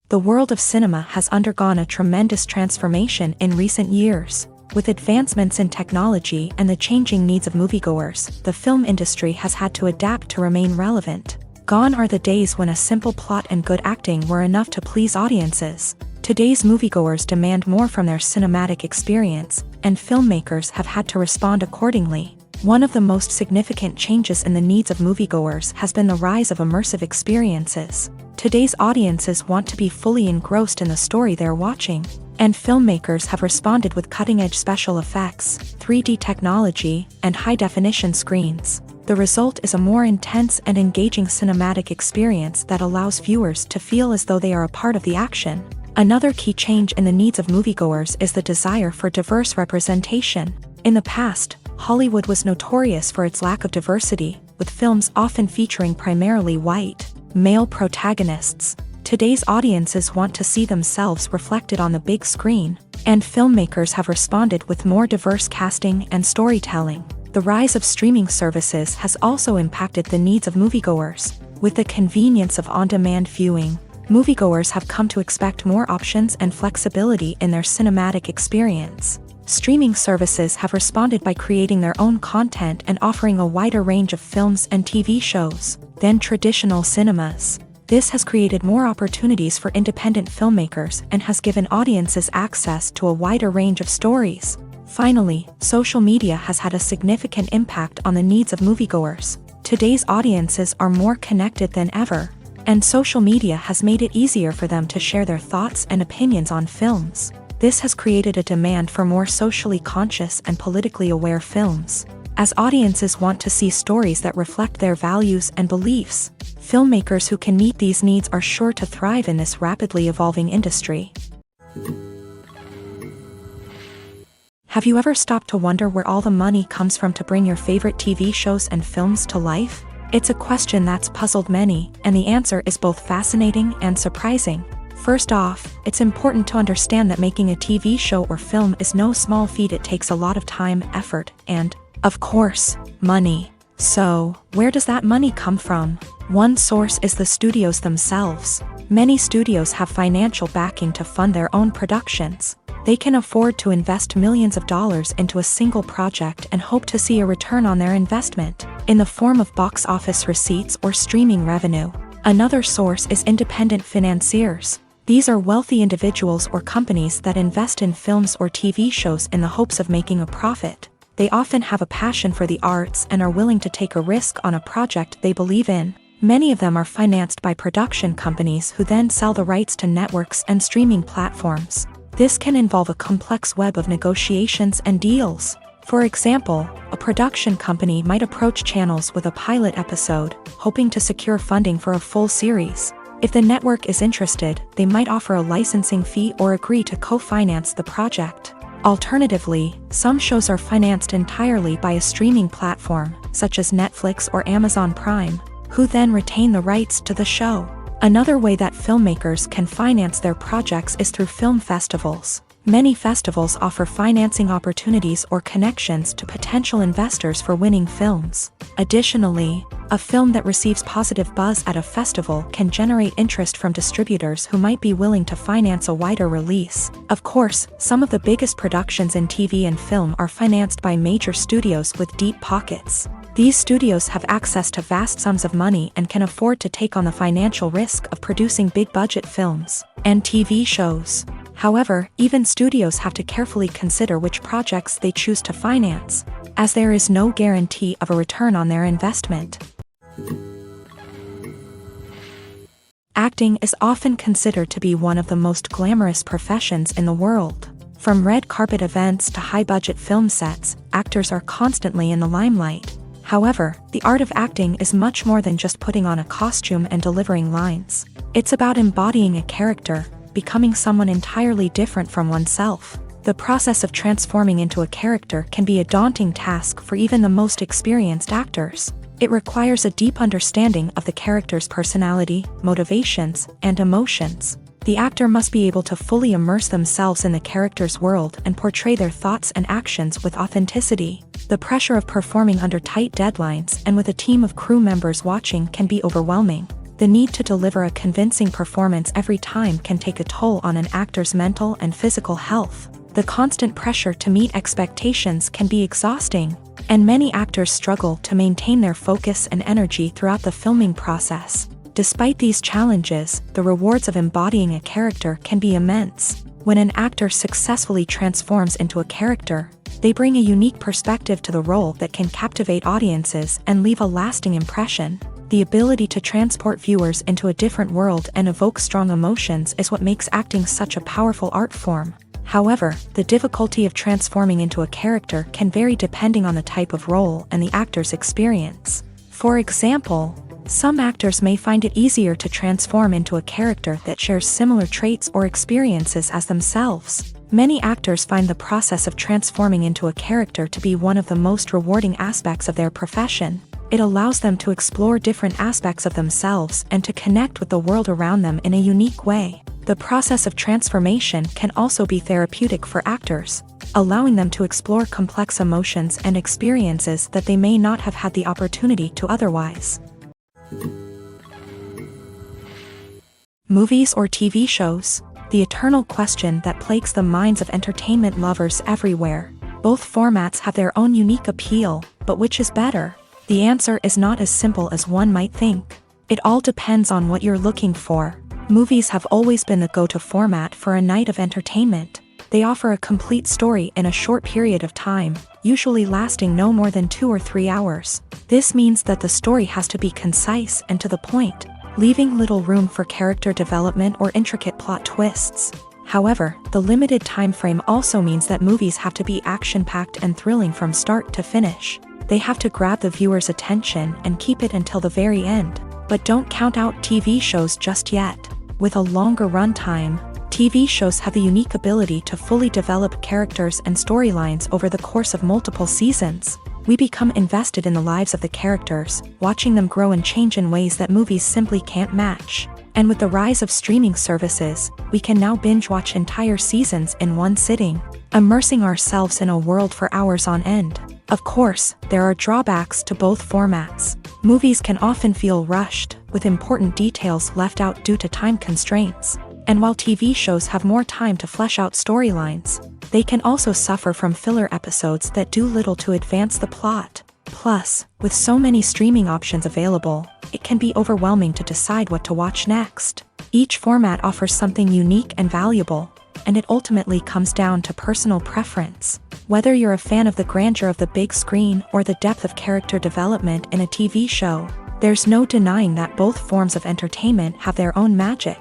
The world of cinema has undergone a tremendous transformation in recent years. With advancements in technology and the changing needs of moviegoers, the film industry has had to adapt to remain relevant. Gone are the days when a simple plot and good acting were enough to please audiences. Today's moviegoers demand more from their cinematic experience, and filmmakers have had to respond accordingly. One of the most significant changes in the needs of moviegoers has been the rise of immersive experiences. Today's audiences want to be fully engrossed in the story they're watching, and filmmakers have responded with cutting-edge special effects, 3D technology, and high-definition screens. The result is a more intense and engaging cinematic experience that allows viewers to feel as though they are a part of the action. Another key change in the needs of moviegoers is the desire for diverse representation. In the past, Hollywood was notorious for its lack of diversity, with films often featuring primarily white, male protagonists. Today's audiences want to see themselves reflected on the big screen, and filmmakers have responded with more diverse casting and storytelling. The rise of streaming services has also impacted the needs of moviegoers. With the convenience of on-demand viewing, moviegoers have come to expect more options and flexibility in their cinematic experience. Streaming services have responded by creating their own content and offering a wider range of films and TV shows than traditional cinemas. This has created more opportunities for independent filmmakers and has given audiences access to a wider range of stories. Finally, social media has had a significant impact on the needs of moviegoers. Today's audiences are more connected than ever, and social media has made it easier for them to share their thoughts and opinions on films. This has created a demand for more socially conscious and politically aware films. As audiences want to see stories that reflect their values and beliefs, filmmakers who can meet these needs are sure to thrive in this rapidly evolving industry. Have you ever stopped to wonder where all the money comes from to bring your favorite TV shows and films to life? It's a question that's puzzled many, and the answer is both fascinating and surprising. First off, it's important to understand that making a TV show or film is no small feat. It takes a lot of time, effort, and, of course, money. So, where does that money come from? One source is the studios themselves. Many studios have financial backing to fund their own productions. They can afford to invest millions of dollars into a single project and hope to see a return on their investment, in the form of box office receipts or streaming revenue. Another source is independent financiers. These are wealthy individuals or companies that invest in films or TV shows in the hopes of making a profit. They often have a passion for the arts and are willing to take a risk on a project they believe in. Many of them are financed by production companies who then sell the rights to networks and streaming platforms. This can involve a complex web of negotiations and deals. For example, a production company might approach channels with a pilot episode, hoping to secure funding for a full series. If the network is interested, they might offer a licensing fee or agree to co-finance the project. Alternatively, some shows are financed entirely by a streaming platform, such as Netflix or Amazon Prime, who then retain the rights to the show. Another way that filmmakers can finance their projects is through film festivals. Many festivals offer financing opportunities or connections to potential investors for winning films. Additionally, a film that receives positive buzz at a festival can generate interest from distributors who might be willing to finance a wider release. Of course, some of the biggest productions in TV and film are financed by major studios with deep pockets. These studios have access to vast sums of money and can afford to take on the financial risk of producing big-budget films and TV shows. However, even studios have to carefully consider which projects they choose to finance, as there is no guarantee of a return on their investment. Acting is often considered to be one of the most glamorous professions in the world. From red carpet events to high-budget film sets, actors are constantly in the limelight. However, the art of acting is much more than just putting on a costume and delivering lines. It's about embodying a character, becoming someone entirely different from oneself. The process of transforming into a character can be a daunting task for even the most experienced actors. It requires a deep understanding of the character's personality, motivations, and emotions. The actor must be able to fully immerse themselves in the character's world and portray their thoughts and actions with authenticity. The pressure of performing under tight deadlines and with a team of crew members watching can be overwhelming. The need to deliver a convincing performance every time can take a toll on an actor's mental and physical health. The constant pressure to meet expectations can be exhausting, and many actors struggle to maintain their focus and energy throughout the filming process. Despite these challenges, the rewards of embodying a character can be immense. When an actor successfully transforms into a character, they bring a unique perspective to the role that can captivate audiences and leave a lasting impression. The ability to transport viewers into a different world and evoke strong emotions is what makes acting such a powerful art form. However, the difficulty of transforming into a character can vary depending on the type of role and the actor's experience. For example, some actors may find it easier to transform into a character that shares similar traits or experiences as themselves. Many actors find the process of transforming into a character to be one of the most rewarding aspects of their profession. It allows them to explore different aspects of themselves and to connect with the world around them in a unique way. The process of transformation can also be therapeutic for actors, allowing them to explore complex emotions and experiences that they may not have had the opportunity to otherwise. Movies or TV shows? The eternal question that plagues the minds of entertainment lovers everywhere. Both formats have their own unique appeal, but which is better? The answer is not as simple as one might think. It all depends on what you're looking for. Movies have always been the go-to format for a night of entertainment. They offer a complete story in a short period of time, usually lasting no more than 2 or 3 hours. This means that the story has to be concise and to the point, leaving little room for character development or intricate plot twists. However, the limited time frame also means that movies have to be action-packed and thrilling from start to finish. They have to grab the viewer's attention and keep it until the very end. But don't count out TV shows just yet. With a longer runtime, TV shows have the unique ability to fully develop characters and storylines over the course of multiple seasons. We become invested in the lives of the characters, watching them grow and change in ways that movies simply can't match. And with the rise of streaming services, we can now binge-watch entire seasons in one sitting, immersing ourselves in a world for hours on end. Of course, there are drawbacks to both formats. Movies can often feel rushed, with important details left out due to time constraints. And while TV shows have more time to flesh out storylines, they can also suffer from filler episodes that do little to advance the plot. Plus, with so many streaming options available, it can be overwhelming to decide what to watch next. Each format offers something unique and valuable, and it ultimately comes down to personal preference. Whether you're a fan of the grandeur of the big screen or the depth of character development in a TV show, there's no denying that both forms of entertainment have their own magic.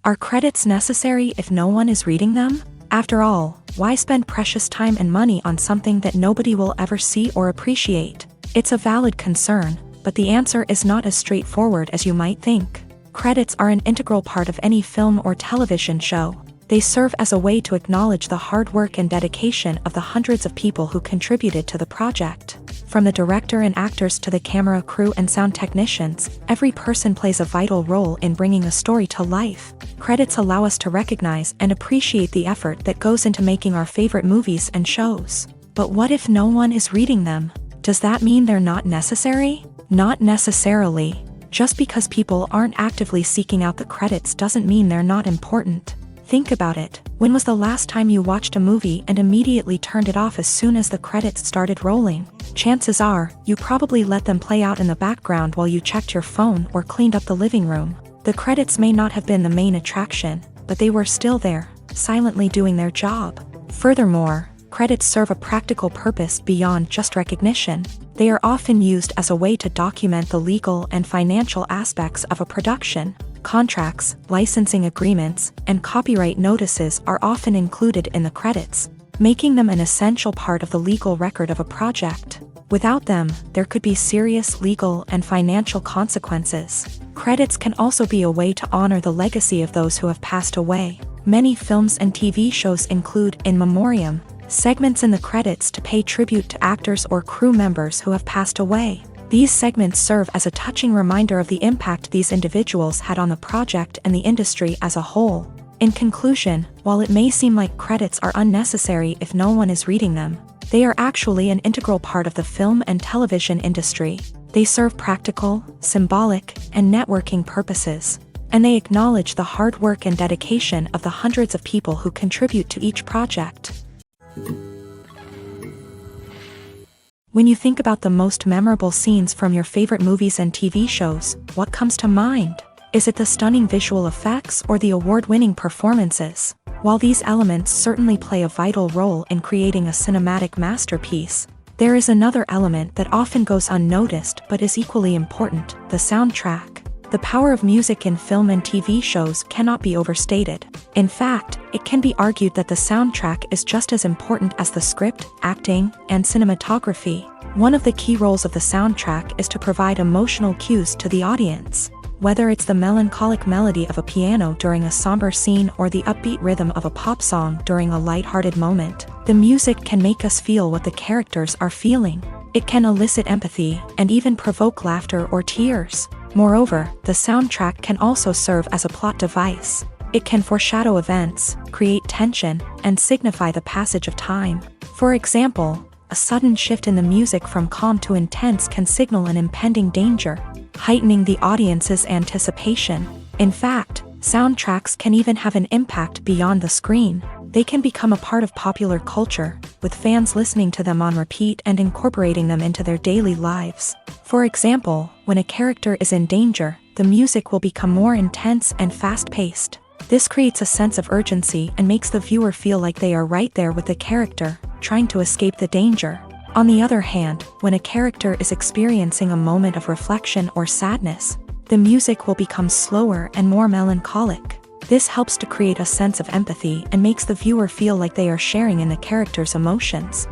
Are credits necessary if no one is reading them? After all, why spend precious time and money on something that nobody will ever see or appreciate? It's a valid concern, but the answer is not as straightforward as you might think. Credits are an integral part of any film or television show. They serve as a way to acknowledge the hard work and dedication of the hundreds of people who contributed to the project. From the director and actors to the camera crew and sound technicians, every person plays a vital role in bringing a story to life. Credits allow us to recognize and appreciate the effort that goes into making our favorite movies and shows. But what if no one is reading them? Does that mean they're not necessary? Not necessarily. Just because people aren't actively seeking out the credits doesn't mean they're not important. Think about it. When was the last time you watched a movie and immediately turned it off as soon as the credits started rolling? Chances are, you probably let them play out in the background while you checked your phone or cleaned up the living room. The credits may not have been the main attraction, but they were still there, silently doing their job. Furthermore, credits serve a practical purpose beyond just recognition. They are often used as a way to document the legal and financial aspects of a production. Contracts, licensing agreements, and copyright notices are often included in the credits, making them an essential part of the legal record of a project. Without them, there could be serious legal and financial consequences. Credits can also be a way to honor the legacy of those who have passed away. Many films and TV shows include in memoriam segments in the credits to pay tribute to actors or crew members who have passed away. These segments serve as a touching reminder of the impact these individuals had on the project and the industry as a whole. In conclusion, while it may seem like credits are unnecessary if no one is reading them, they are actually an integral part of the film and television industry. They serve practical, symbolic, and networking purposes, and they acknowledge the hard work and dedication of the hundreds of people who contribute to each project. When you think about the most memorable scenes from your favorite movies and TV shows, what comes to mind? Is it the stunning visual effects or the award-winning performances? While these elements certainly play a vital role in creating a cinematic masterpiece, there is another element that often goes unnoticed but is equally important: the soundtrack. The power of music in film and TV shows cannot be overstated. In fact, it can be argued that the soundtrack is just as important as the script, acting, and cinematography. One of the key roles of the soundtrack is to provide emotional cues to the audience. Whether it's the melancholic melody of a piano during a somber scene or the upbeat rhythm of a pop song during a lighthearted moment, the music can make us feel what the characters are feeling. It can elicit empathy and even provoke laughter or tears. Moreover, the soundtrack can also serve as a plot device. It can foreshadow events, create tension, and signify the passage of time. For example, a sudden shift in the music from calm to intense can signal an impending danger, heightening the audience's anticipation. In fact, soundtracks can even have an impact beyond the screen. They can become a part of popular culture, with fans listening to them on repeat and incorporating them into their daily lives. For example, when a character is in danger, the music will become more intense and fast-paced. This creates a sense of urgency and makes the viewer feel like they are right there with the character, trying to escape the danger. On the other hand, when a character is experiencing a moment of reflection or sadness, the music will become slower and more melancholic. This helps to create a sense of empathy and makes the viewer feel like they are sharing in the character's emotions.